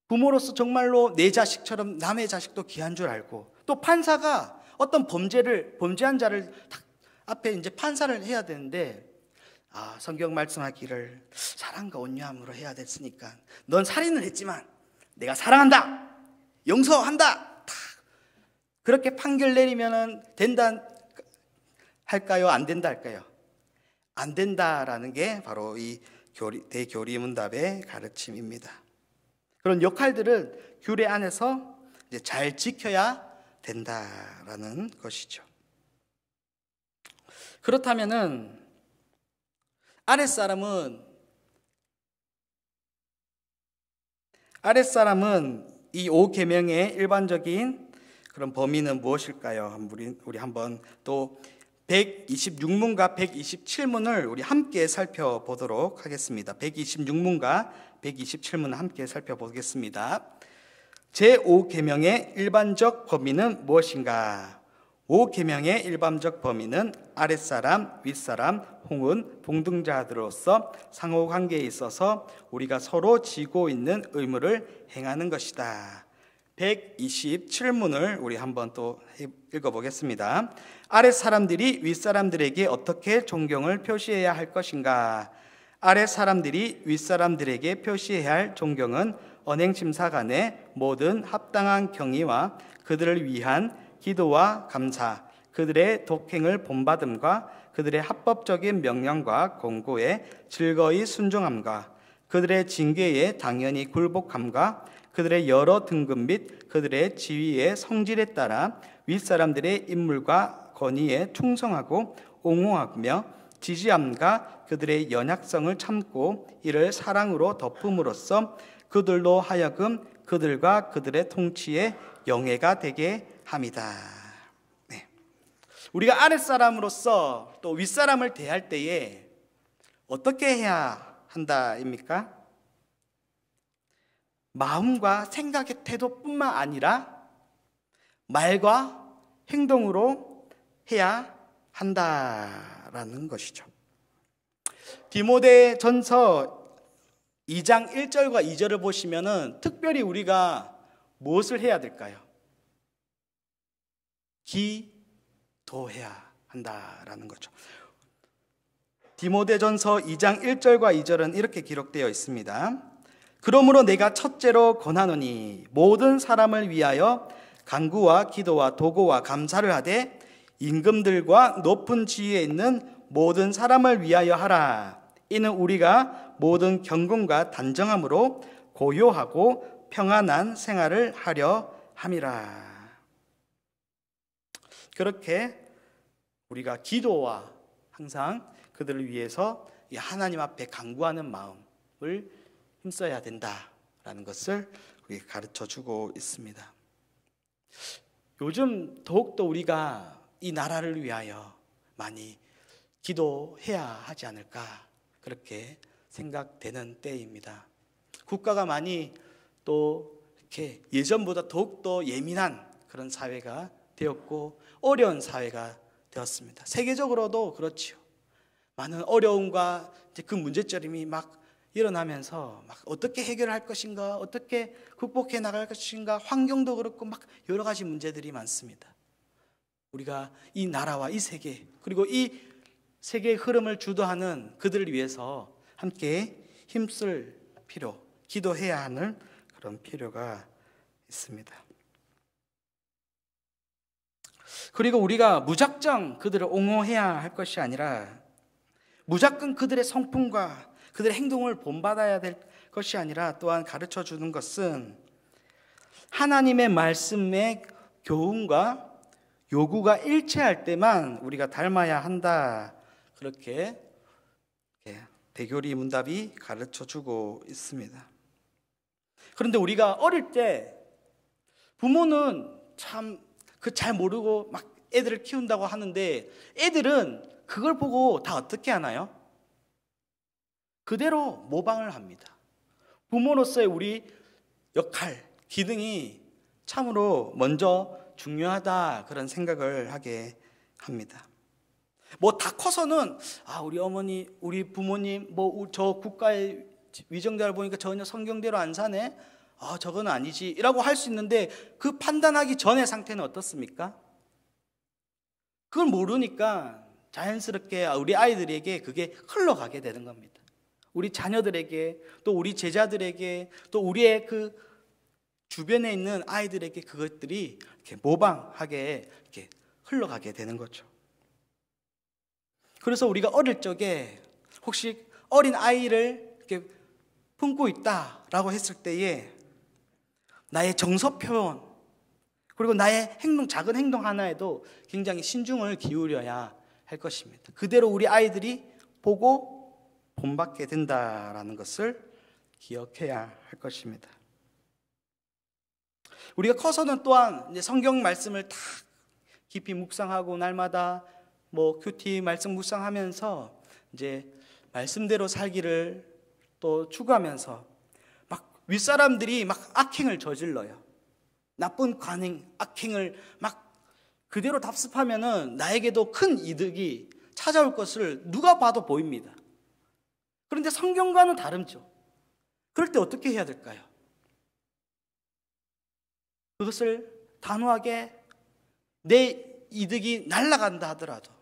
부모로서 정말로 내 자식처럼 남의 자식도 귀한 줄 알고, 또 판사가 어떤 범죄한 자를 앞에 이제 판사를 해야 되는데, 성경 말씀하기를 사랑과 온유함으로 해야 됐으니까 넌 살인을 했지만 내가 사랑한다, 용서한다, 그렇게 판결 내리면은 된다 할까요? 안 된다 할까요? 안 된다라는 게 바로 이 대교리문답의 가르침입니다. 그런 역할들을 규례 안에서 이제 잘 지켜야 된다라는 것이죠. 그렇다면은 아랫사람은 이 5계명의 일반적인 그런 범위는 무엇일까요? 우리 한번 또 126문과 127문을 우리 함께 살펴보도록 하겠습니다. 126문과 127문 함께 살펴보겠습니다. 제5계명의 일반적 범위는 무엇인가? 5계명의 일반적 범위는 아랫사람, 윗사람, 홍은, 동등자들로서 상호관계에 있어서 우리가 서로 지고 있는 의무를 행하는 것이다. 127문을 우리 한번 또 읽어보겠습니다. 아랫사람들이 윗사람들에게 어떻게 존경을 표시해야 할 것인가? 아랫사람들이 윗사람들에게 표시해야 할 존경은 언행심사 간의 모든 합당한 경의와 그들을 위한 기도와 감사, 그들의 독행을 본받음과 그들의 합법적인 명령과 권고에 즐거이 순종함과 그들의 징계에 당연히 굴복함과 그들의 여러 등급 및 그들의 지위의 성질에 따라 윗사람들의 인물과 권위에 충성하고 옹호하며 지지함과 그들의 연약성을 참고 이를 사랑으로 덮음으로써 그들로 하여금 그들과 그들의 통치에 영예가 되게 함이다. 네. 우리가 아랫사람으로서 또 윗사람을 대할 때에 어떻게 해야 한다입니까? 마음과 생각의 태도뿐만 아니라 말과 행동으로 해야 한다라는 것이죠. 디모데전서 2장 1절과 2절을 보시면은 특별히 우리가 무엇을 해야 될까요? 기도해야 한다라는 거죠. 디모데전서 2장 1절과 2절은 이렇게 기록되어 있습니다. 그러므로 내가 첫째로 권하노니 모든 사람을 위하여 간구와 기도와 도고와 감사를 하되 임금들과 높은 지위에 있는 모든 사람을 위하여 하라. 이는 우리가 모든 경건과 단정함으로 고요하고 평안한 생활을 하려 함이라. 그렇게 우리가 기도와 항상 그들을 위해서 하나님 앞에 간구하는 마음을 힘써야 된다라는 것을 우리에게 가르쳐주고 있습니다. 요즘 더욱더 우리가 이 나라를 위하여 많이 기도해야 하지 않을까 그렇게 생각되는 때입니다. 국가가 많이 또 이렇게 예전보다 더욱더 예민한 그런 사회가 되었고 어려운 사회가 되었습니다. 세계적으로도 그렇지요. 많은 어려움과 그 문제점이 막 일어나면서 막 어떻게 해결할 것인가, 어떻게 극복해 나갈 것인가, 환경도 그렇고 막 여러 가지 문제들이 많습니다. 우리가 이 나라와 이 세계, 그리고 이 세계의 흐름을 주도하는 그들을 위해서 함께 힘쓸 필요, 기도해야 하는 그런 필요가 있습니다. 그리고 우리가 무작정 그들을 옹호해야 할 것이 아니라 무작정 그들의 성품과 그들의 행동을 본받아야 될 것이 아니라 또한 가르쳐 주는 것은 하나님의 말씀의 교훈과 요구가 일치할 때만 우리가 닮아야 한다. 그렇게 대교리 문답이 가르쳐 주고 있습니다. 그런데 우리가 어릴 때 부모는 참 그 잘 모르고 막 애들을 키운다고 하는데 애들은 그걸 보고 다 어떻게 하나요? 그대로 모방을 합니다. 부모로서의 우리 역할, 기능이 참으로 먼저 중요하다 그런 생각을 하게 합니다. 뭐 다 커서는 우리 어머니, 우리 부모님, 뭐 저 국가의 위정자를 보니까 전혀 성경대로 안 사네. 저건 아니지라고 할 수 있는데 그 판단하기 전의 상태는 어떻습니까? 그걸 모르니까 자연스럽게 우리 아이들에게 그게 흘러가게 되는 겁니다. 우리 자녀들에게, 또 우리 제자들에게, 또 우리의 그 주변에 있는 아이들에게 그것들이 이렇게 모방하게 이렇게 흘러가게 되는 거죠. 그래서 우리가 어릴 적에 혹시 어린 아이를 이렇게 품고 있다라고 했을 때에 나의 정서 표현, 그리고 나의 행동, 작은 행동 하나에도 굉장히 신중을 기울여야 할 것입니다. 그대로 우리 아이들이 보고 본받게 된다라는 것을 기억해야 할 것입니다. 우리가 커서는 또한 이제 성경 말씀을 다 깊이 묵상하고 날마다 뭐 큐티 말씀 묵상하면서 이제 말씀대로 살기를 또 추구하면서 막 윗사람들이 막 악행을 저질러요. 나쁜 관행, 악행을 막 그대로 답습하면은 나에게도 큰 이득이 찾아올 것을 누가 봐도 보입니다. 그런데 성경과는 다르죠. 그럴 때 어떻게 해야 될까요? 그것을 단호하게 내 이득이 날아간다 하더라도,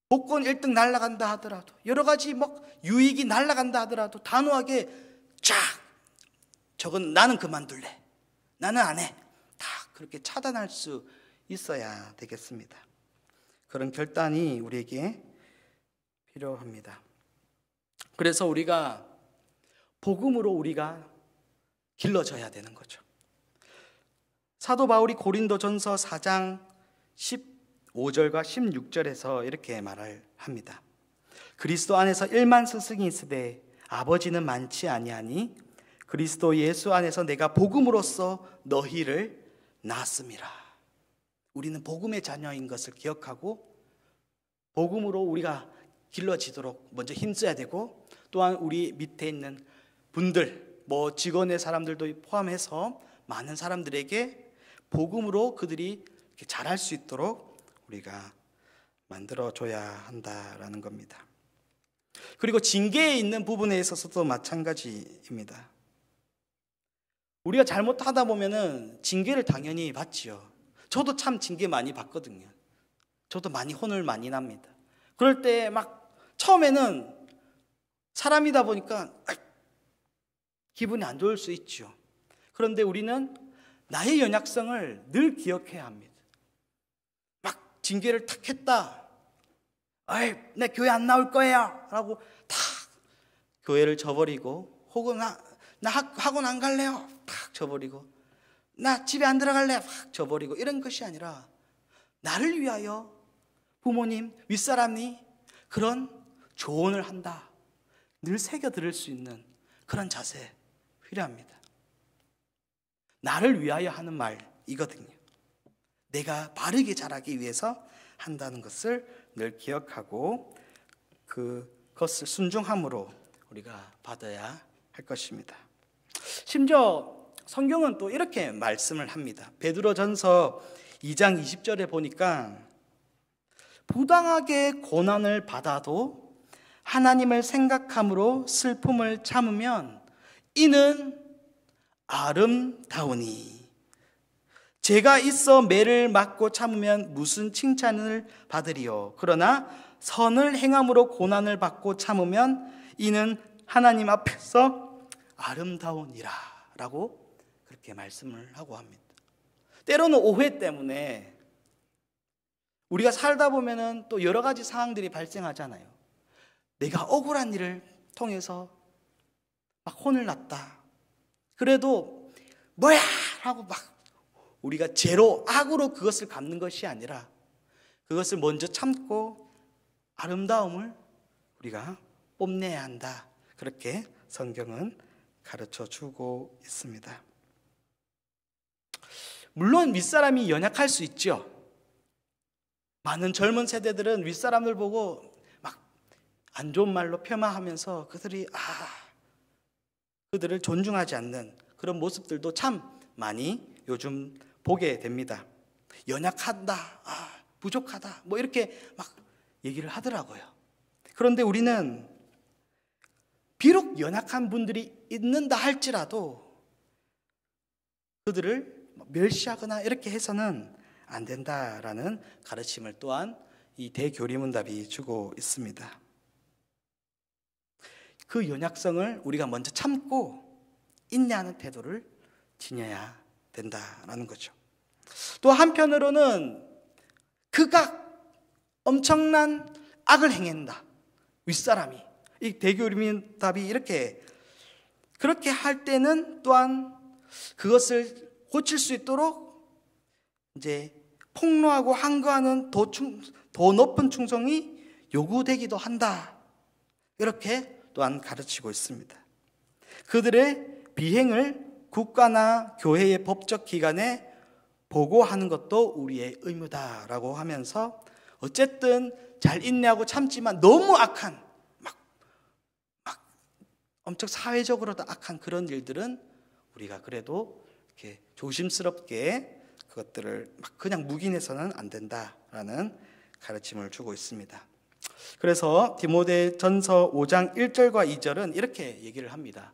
복권 1등 날아간다 하더라도, 여러 가지 뭐 유익이 날아간다 하더라도 단호하게 저건 나는 그만둘래, 나는 안 해, 다 그렇게 차단할 수 있어야 되겠습니다. 그런 결단이 우리에게 필요합니다. 그래서 우리가 복음으로 우리가 길러져야 되는 거죠. 사도 바울이 고린도전서 4장 15절과 16절에서 이렇게 말을 합니다. 그리스도 안에서 1만 스승이 있으되 아버지는 많지 아니하니 그리스도 예수 안에서 내가 복음으로써 너희를 낳았음이라. 우리는 복음의 자녀인 것을 기억하고 복음으로 우리가 길러지도록 먼저 힘써야 되고, 또한 우리 밑에 있는 분들, 뭐 직원의 사람들도 포함해서 많은 사람들에게 복음으로 그들이 잘할 수 있도록 우리가 만들어줘야 한다라는 겁니다. 그리고 징계에 있는 부분에 있어서도 마찬가지입니다. 우리가 잘못하다 보면은 징계를 당연히 받지요. 저도 참 징계 많이 받거든요. 저도 많이 혼을 많이 납니다. 그럴 때 막 처음에는 사람이다 보니까 기분이 안 좋을 수 있죠. 그런데 우리는 나의 연약성을 늘 기억해야 합니다. 막 징계를 탁 했다. 내 교회 안 나올 거예요 라고 탁 교회를 저버리고, 혹은 나 학원 안 갈래요 탁 저버리고, 나 집에 안 들어갈래요 탁 저버리고, 이런 것이 아니라 나를 위하여 부모님, 윗사람이 그런 조언을 한다, 늘 새겨 들을 수 있는 그런 자세 필요합니다. 나를 위하여 하는 말이거든요. 내가 바르게 자라기 위해서 한다는 것을 늘 기억하고 그것을 순종함으로 우리가 받아야 할 것입니다. 심지어 성경은 또 이렇게 말씀을 합니다. 베드로전서 2장 20절에 보니까 부당하게 고난을 받아도 하나님을 생각함으로 슬픔을 참으면 이는 아름다우니, 죄가 있어 매를 맞고 참으면 무슨 칭찬을 받으리요. 그러나 선을 행함으로 고난을 받고 참으면 이는 하나님 앞에서 아름다우니라 라고 그렇게 말씀을 하고 합니다. 때로는 오해 때문에 우리가 살다 보면은 또 여러 가지 상황들이 발생하잖아요. 내가 억울한 일을 통해서 막 혼을 났다. 그래도 뭐야 하고 막 우리가 죄로, 악으로 그것을 갚는 것이 아니라 그것을 먼저 참고 아름다움을 우리가 뽐내야 한다. 그렇게 성경은 가르쳐 주고 있습니다. 물론 윗사람이 연약할 수 있죠. 많은 젊은 세대들은 윗사람들 보고 막 안 좋은 말로 폄하하면서 그들을 존중하지 않는 그런 모습들도 참 많이 요즘 보게 됩니다. 연약하다, 부족하다, 뭐 이렇게 막 얘기를 하더라고요. 그런데 우리는 비록 연약한 분들이 있는다 할지라도 그들을 멸시하거나 이렇게 해서는 안 된다라는 가르침을 또한 이 대교리문답이 주고 있습니다. 그 연약성을 우리가 먼저 참고 인내하는 태도를 지녀야 된다라는 거죠. 또 한편으로는 그가 엄청난 악을 행한다, 윗사람이. 이 대교리문답이 그렇게 할 때는 또한 그것을 고칠 수 있도록 이제 폭로하고 항거하는 더 높은 충성이 요구되기도 한다, 이렇게 또한 가르치고 있습니다. 그들의 비행을 국가나 교회의 법적 기관에 보고하는 것도 우리의 의무다라고 하면서 어쨌든 잘 인내하고 참지만 너무 악한 막 엄청 사회적으로도 악한 그런 일들은 우리가 그래도 이렇게 조심스럽게 그것들을 막 그냥 묵인해서는 안 된다라는 가르침을 주고 있습니다. 그래서 디모데전서 5장 1절과 2절은 이렇게 얘기를 합니다.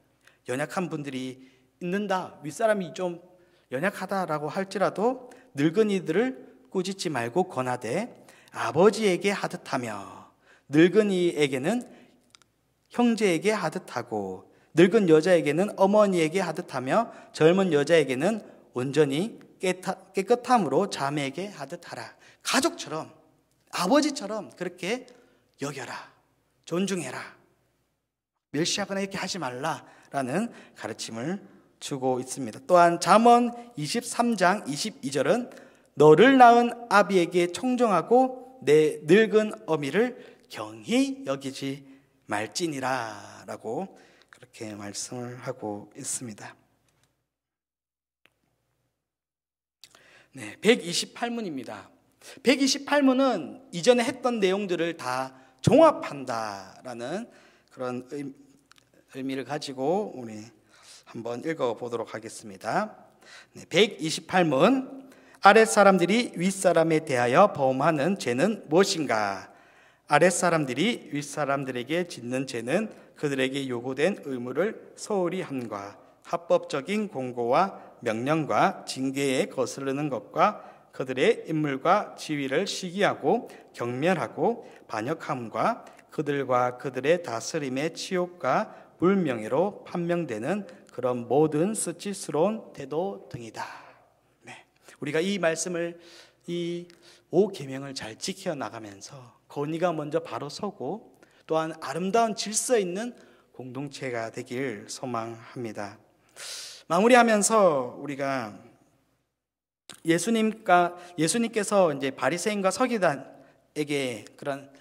연약한 분들이 있는다, 윗사람이 좀 연약하다라고 할지라도 늙은이들을 꾸짖지 말고 권하되 아버지에게 하듯하며 늙은이에게는 형제에게 하듯하고 늙은 여자에게는 어머니에게 하듯하며 젊은 여자에게는 온전히 깨끗함으로 자매에게 하듯하라. 가족처럼, 아버지처럼 그렇게 여겨라, 존중해라, 멸시하거나 이렇게 하지 말라라는 가르침을 주고 있습니다. 또한 잠언 23장 22절은 너를 낳은 아비에게 청정하고 내 늙은 어미를 경히 여기지 말지니라 라고 그렇게 말씀을 하고 있습니다. 네, 128문입니다. 128문은 이전에 했던 내용들을 다 종합한다라는 그런 의미를 가지고 우리 한번 읽어보도록 하겠습니다. 네, 128문. 아랫사람들이 윗사람에 대하여 범하는 죄는 무엇인가? 아랫사람들이 윗사람들에게 짓는 죄는 그들에게 요구된 의무를 소홀히 함과 합법적인 공고와 명령과 징계에 거스르는 것과 그들의 인물과 지위를 시기하고 경멸하고 반역함과 그들과 그들의 다스림의 치욕과 불명예로 판명되는 그런 모든 수치스러운 태도 등이다. 네, 우리가 이 말씀을, 이 5계명을 잘 지켜나가면서 건의가 먼저 바로 서고 또한 아름다운 질서 있는 공동체가 되길 소망합니다. 마무리하면서 우리가 예수님께서 이제 바리새인과 서기관에게 그런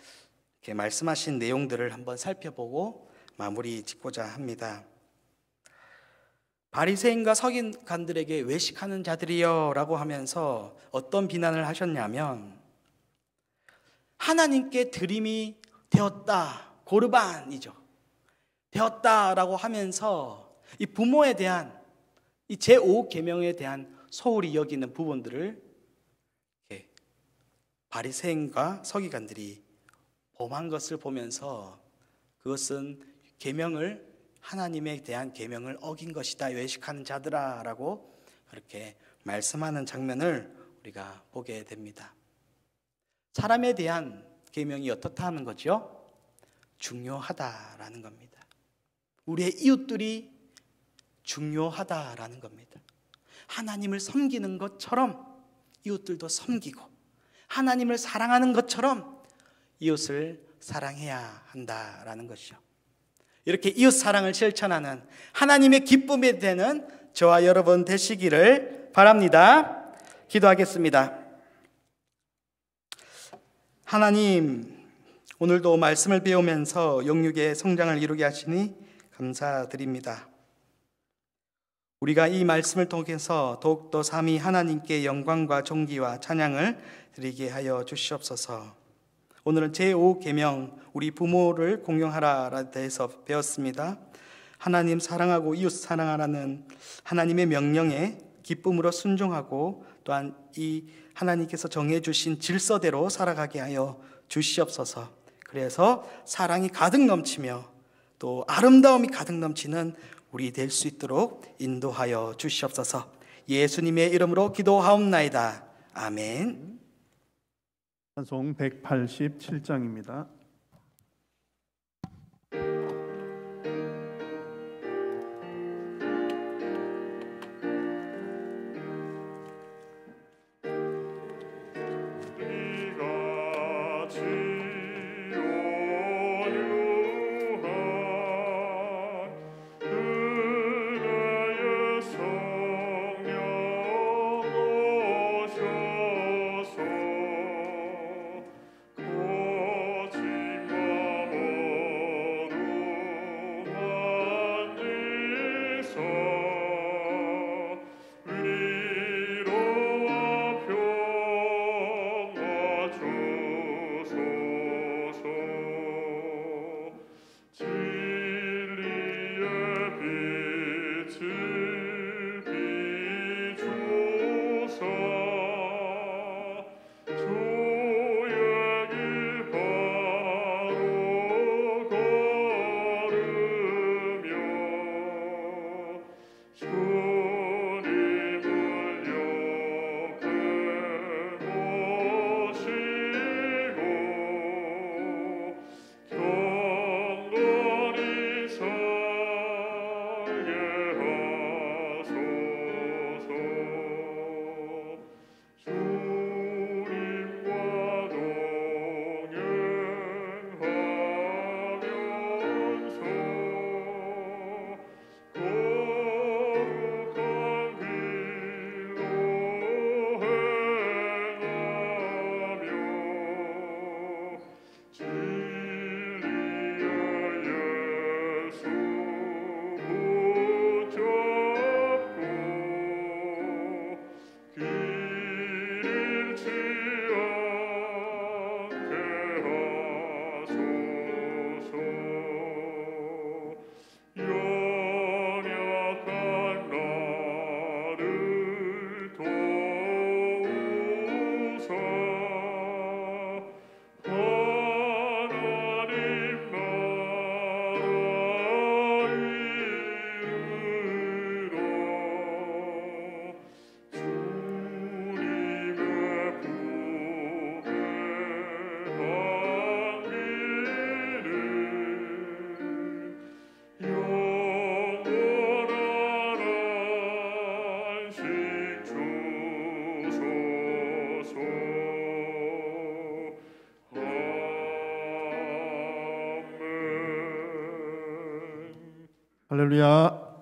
이렇게 말씀하신 내용들을 한번 살펴보고 마무리 짓고자 합니다. 바리새인과 서기관들에게 외식하는 자들이여라고 하면서 어떤 비난을 하셨냐면 하나님께 드림이 되었다, 고르반이죠. 되었다라고 하면서 이 부모에 대한 이 제5계명에 대한 소홀히 여기는 부분들을 바리새인과 서기관들이 범한 것을 보면서 그것은 계명을, 하나님에 대한 계명을 어긴 것이다, 외식하는 자들아라고 그렇게 말씀하는 장면을 우리가 보게 됩니다. 사람에 대한 계명이 어떻다 하는 거죠? 중요하다라는 겁니다. 우리의 이웃들이 중요하다라는 겁니다. 하나님을 섬기는 것처럼 이웃들도 섬기고 하나님을 사랑하는 것처럼 이웃을 사랑해야 한다라는 것이죠. 이렇게 이웃 사랑을 실천하는 하나님의 기쁨이 되는 저와 여러분 되시기를 바랍니다. 기도하겠습니다. 하나님, 오늘도 말씀을 배우면서 영육의 성장을 이루게 하시니 감사드립니다. 우리가 이 말씀을 통해서 더욱더 삼위 하나님께 영광과 존귀와 찬양을 드리게 하여 주시옵소서. 오늘은 제5계명 우리 부모를 공경하라에 대해서 배웠습니다. 하나님 사랑하고 이웃 사랑하라는 하나님의 명령에 기쁨으로 순종하고 또한 이 하나님께서 정해주신 질서대로 살아가게 하여 주시옵소서. 그래서 사랑이 가득 넘치며 또 아름다움이 가득 넘치는 우리 될 수 있도록 인도하여 주시옵소서. 예수님의 이름으로 기도하옵나이다. 아멘. 찬송 187장입니다. 할렐루야.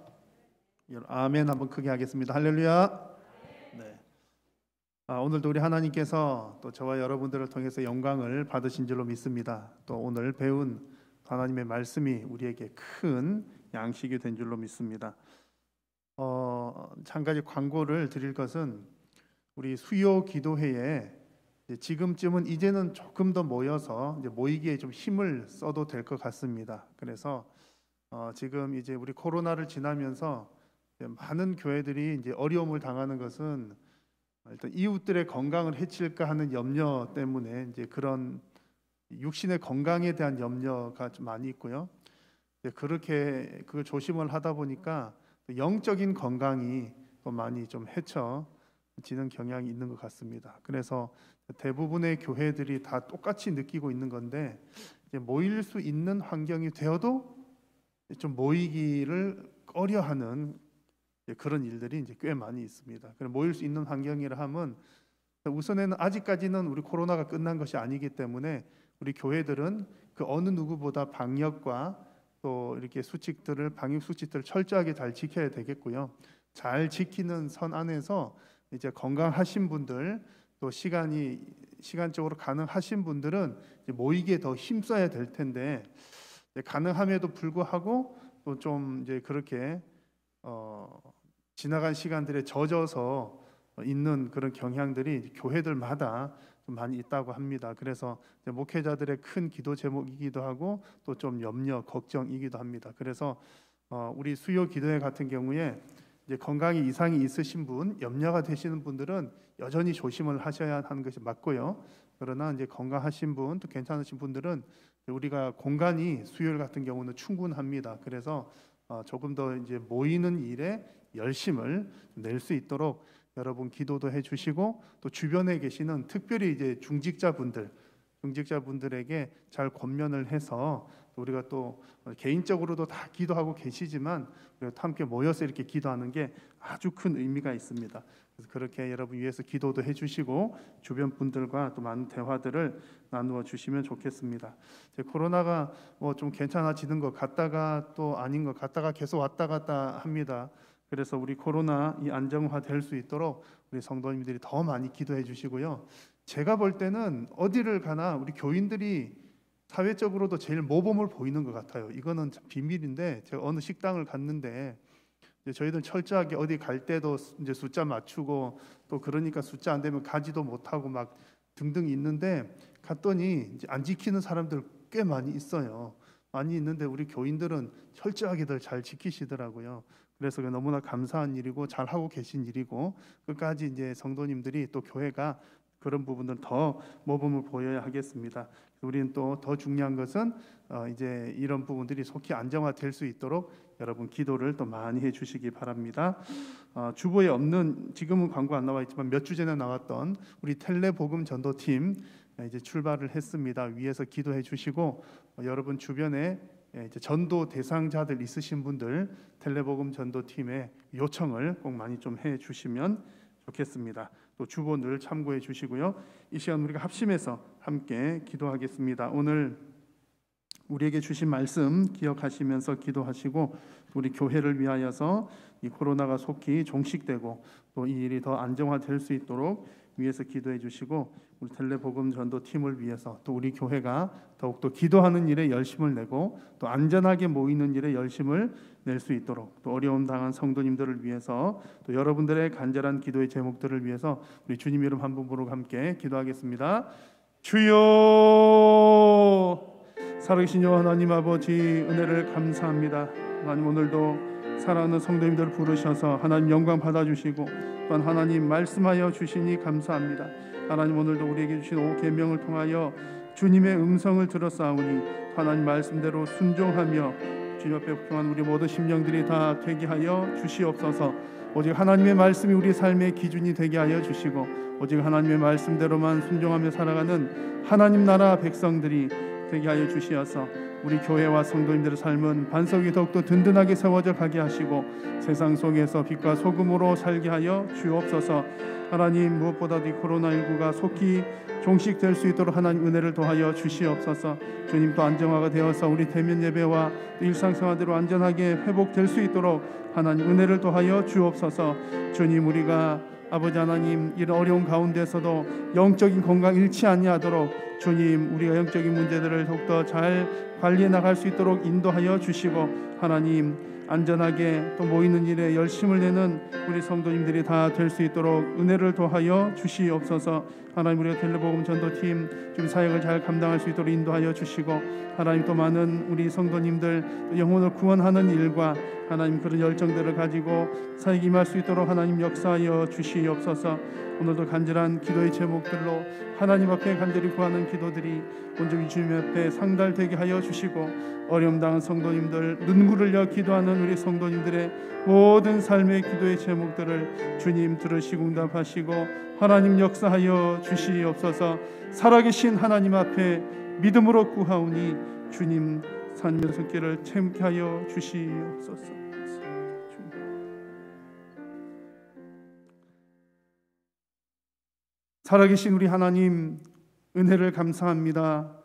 아멘. 한번 크게 하겠습니다. 할렐루야. 네. 오늘도 우리 하나님께서 또 저와 여러분들을 통해서 영광을 받으신 줄로 믿습니다. 또 오늘 배운 하나님의 말씀이 우리에게 큰 양식이 된 줄로 믿습니다. 한 가지 광고를 드릴 것은 우리 수요 기도회에 지금쯤은 이제는 조금 더 모여서 이제 모이기에 좀 힘을 써도 될 것 같습니다. 그래서 지금 이제 우리 코로나를 지나면서 많은 교회들이 이제 어려움을 당하는 것은 일단 이웃들의 건강을 해칠까 하는 염려 때문에 이제 그런 육신의 건강에 대한 염려가 좀 많이 있고요. 그렇게 그걸 조심을 하다 보니까 영적인 건강이 또 많이 좀 해쳐지는 경향이 있는 것 같습니다. 그래서 대부분의 교회들이 다 똑같이 느끼고 있는 건데 이제 모일 수 있는 환경이 되어도 좀 모이기를 꺼려하는 그런 일들이 이제 꽤 많이 있습니다. 모일 수 있는 환경이라 하면 우선에는 아직까지는 우리 코로나가 끝난 것이 아니기 때문에 우리 교회들은 그 어느 누구보다 방역과 또 이렇게 방역 수칙들을 철저하게 잘 지켜야 되겠고요. 잘 지키는 선 안에서 이제 건강하신 분들 또 시간적으로 가능하신 분들은 이제 모이기에 더 힘써야 될 텐데 가능함에도 불구하고 또 좀 이제 그렇게 지나간 시간들에 젖어서 있는 그런 경향들이 교회들마다 좀 많이 있다고 합니다. 그래서 목회자들의 큰 기도 제목이기도 하고 또 좀 염려, 걱정이기도 합니다. 그래서 우리 수요 기도회 같은 경우에 이제 건강에 이상이 있으신 분, 염려가 되시는 분들은 여전히 조심을 하셔야 하는 것이 맞고요. 그러나 이제 건강하신 분, 또 괜찮으신 분들은 우리가 공간이 수요일 같은 경우는 충분합니다. 그래서 조금 더 이제 모이는 일에 열심을 낼 수 있도록 여러분 기도도 해주시고, 또 주변에 계시는 특별히 이제 중직자분들에게 잘 권면을 해서 우리가 또 개인적으로도 다 기도하고 계시지만 우리가 함께 모여서 이렇게 기도하는 게 아주 큰 의미가 있습니다. 그래서 그렇게 여러분 위해서 기도도 해주시고 주변 분들과 또 많은 대화들을 나누어 주시면 좋겠습니다. 이제 코로나가 뭐 좀 괜찮아지는 것 같다가 또 아닌 것 같다가 계속 왔다 갔다 합니다. 그래서 우리 코로나 이 안정화될 수 있도록 우리 성도님들이 더 많이 기도해 주시고요. 제가 볼 때는 어디를 가나 우리 교인들이 사회적으로도 제일 모범을 보이는 것 같아요. 이거는 참 비밀인데, 제가 어느 식당을 갔는데 이제 저희들 철저하게 어디 갈 때도 이제 숫자 맞추고, 또 그러니까 숫자 안 되면 가지도 못하고 막 등등 있는데, 갔더니 이제 안 지키는 사람들 꽤 많이 있어요. 많이 있는데 우리 교인들은 철저하게들 잘 지키시더라고요. 그래서 너무나 감사한 일이고 잘 하고 계신 일이고, 끝까지 이제 성도님들이 또 교회가 그런 부분들 더 모범을 보여야 하겠습니다. 우리는 또 더 중요한 것은 이제 이런 부분들이 속히 안정화될 수 있도록 여러분 기도를 또 많이 해주시기 바랍니다. 주보에 없는, 지금은 광고 안 나와 있지만 몇 주 전에 나왔던 우리 텔레복음 전도팀 이제 출발을 했습니다. 위에서 기도해 주시고, 여러분 주변에 이제 전도 대상자들 있으신 분들 텔레복음 전도팀에 요청을 꼭 많이 좀 해주시면 좋겠습니다. 또 주보 늘 참고해 주시고요. 이 시간 우리가 합심해서 함께 기도하겠습니다. 오늘 우리에게 주신 말씀 기억하시면서 기도하시고, 우리 교회를 위하여서 이 코로나가 속히 종식되고 또 이 일이 더 안정화될 수 있도록 위해서 기도해 주시고, 우리 텔레복음 전도팀을 위해서 또 우리 교회가 더욱더 기도하는 일에 열심을 내고 또 안전하게 모이는 일에 열심을 낼 수 있도록, 또 어려움 당한 성도님들을 위해서 또 여러분들의 간절한 기도의 제목들을 위해서 우리 주님 이름 한 분으로 함께 기도하겠습니다. 주여, 살아계신 여호와 하나님 아버지, 은혜를 감사합니다. 하나님, 오늘도 사랑하는 성도님들을 부르셔서 하나님 영광 받아주시고 또한 하나님 말씀하여 주시니 감사합니다. 하나님, 오늘도 우리에게 주신 5계명을 통하여 주님의 음성을 들었사오니 하나님 말씀대로 순종하며 주님 앞에 복종한 우리 모든 심령들이 다 되게 하여 주시옵소서. 오직 하나님의 말씀이 우리 삶의 기준이 되게 하여 주시고, 오직 하나님의 말씀대로만 순종하며 살아가는 하나님 나라 백성들이 되게 하여 주시어서 우리 교회와 성도님들의 삶은 반석이 더욱더 든든하게 세워져 가게 하시고 세상 속에서 빛과 소금으로 살게 하여 주옵소서. 하나님, 무엇보다도 이 코로나19가 속히 종식될 수 있도록 하나님 은혜를 더하여 주시옵소서. 주님, 또 안정화가 되어서 우리 대면 예배와 일상생활대로 안전하게 회복될 수 있도록 하나님 은혜를 더하여 주옵소서. 주님, 우리가 아버지 하나님, 이런 어려운 가운데서도 영적인 건강 잃지 아니하도록 주님, 우리가 영적인 문제들을 더욱더 잘 관리해 나갈 수 있도록 인도하여 주시고, 하나님 안전하게 또 모이는 일에 열심을 내는 우리 성도님들이 다 될 수 있도록 은혜를 더하여 주시옵소서. 하나님, 우리가 텔레복음 전도팀 좀 사역을 잘 감당할 수 있도록 인도하여 주시고, 하나님 또 많은 우리 성도님들 영혼을 구원하는 일과 하나님 그런 열정들을 가지고 사역에 임할 수 있도록 하나님 역사하여 주시옵소서. 오늘도 간절한 기도의 제목들로 하나님 앞에 간절히 구하는 기도들이 온전히 주님 앞에 상달되게 하여 주시고, 어려움 당한 성도님들, 눈물을 흘려 기도하는 우리 성도님들의 모든 삶의 기도의 제목들을 주님 들으시고 응답하시고 하나님 역사하여 주시옵소서. 살아계신 하나님 앞에 믿음으로 구하오니 주님 삶의 손길을 채우게 하여 주시옵소서. 살아계신 우리 하나님, 은혜를 감사합니다.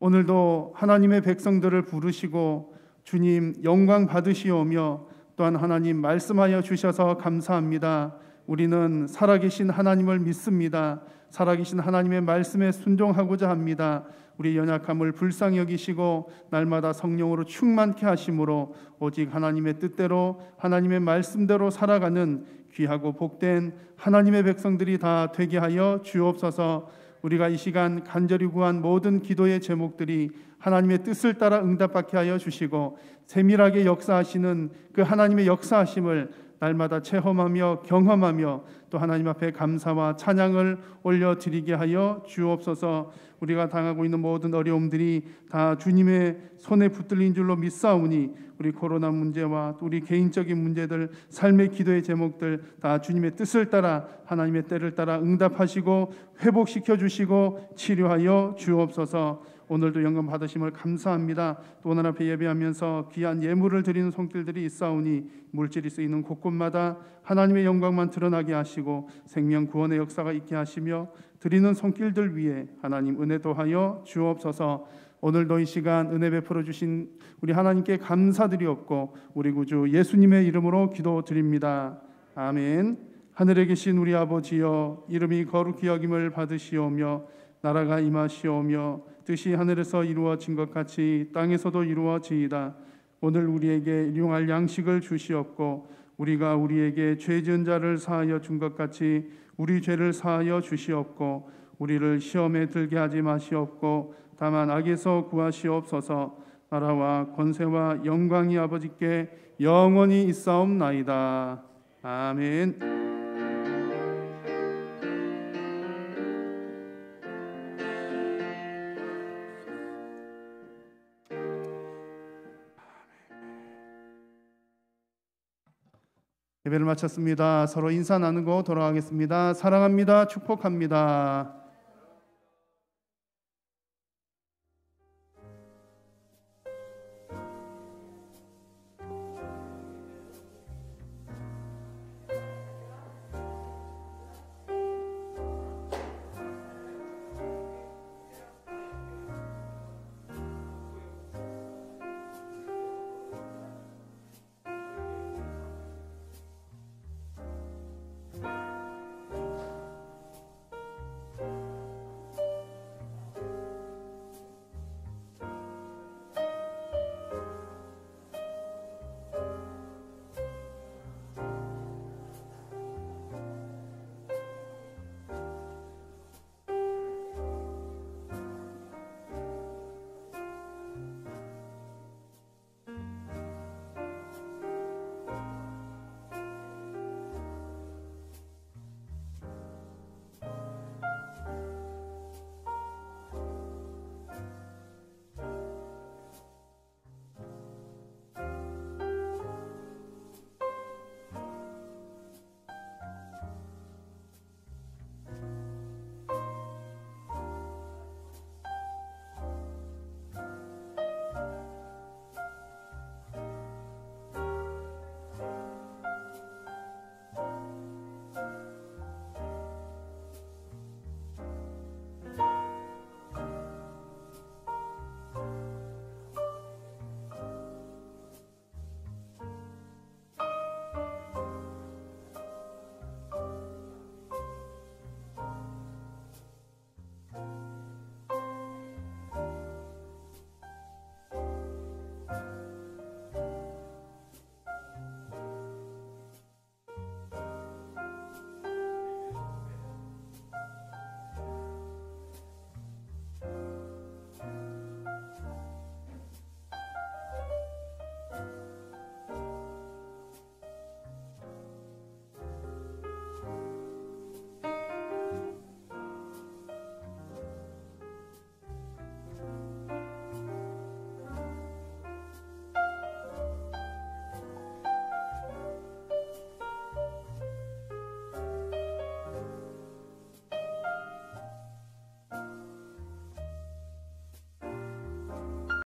오늘도 하나님의 백성들을 부르시고 주님 영광 받으시오며 또한 하나님 말씀하여 주셔서 감사합니다. 우리는 살아계신 하나님을 믿습니다. 살아계신 하나님의 말씀에 순종하고자 합니다. 우리 연약함을 불쌍히 여기시고 날마다 성령으로 충만케 하심으로 오직 하나님의 뜻대로 하나님의 말씀대로 살아가는 귀하고 복된 하나님의 백성들이 다 되게 하여 주옵소서. 우리가 이 시간 간절히 구한 모든 기도의 제목들이 하나님의 뜻을 따라 응답받게 하여 주시고 세밀하게 역사하시는 그 하나님의 역사하심을 날마다 체험하며 경험하며 또 하나님 앞에 감사와 찬양을 올려드리게 하여 주옵소서. 우리가 당하고 있는 모든 어려움들이 다 주님의 손에 붙들린 줄로 믿사오니 우리 코로나 문제와 우리 개인적인 문제들, 삶의 기도의 제목들 다 주님의 뜻을 따라 하나님의 때를 따라 응답하시고 회복시켜 주시고 치료하여 주옵소서. 오늘도 영광 받으심을 감사합니다. 또 오늘 앞에 예배하면서 귀한 예물을 드리는 손길들이 있사오니 물질이 쓰이는 곳곳마다 하나님의 영광만 드러나게 하시고 생명 구원의 역사가 있게 하시며 드리는 손길들 위에 하나님 은혜 더하여 주옵소서. 오늘도 이 시간 은혜 베풀어 주신 우리 하나님께 감사드리옵고 우리 구주 예수님의 이름으로 기도드립니다. 아멘. 하늘에 계신 우리 아버지여, 이름이 거룩히 여김을 받으시오며 나라가 임하시오며 뜻이 하늘에서 이루어진 것 같이 땅에서도 이루어지이다. 오늘 우리에게 일용할 양식을 주시옵고 우리가 우리에게 죄 지은 자를 사하여 준 것 같이 우리 죄를 사하여 주시옵고 우리를 시험에 들게 하지 마시옵고 다만 악에서 구하시옵소서. 나라와 권세와 영광이 아버지께 영원히 있사옵나이다. 아멘. 예배를 마쳤습니다. 서로 인사 나누고 돌아가겠습니다. 사랑합니다. 축복합니다.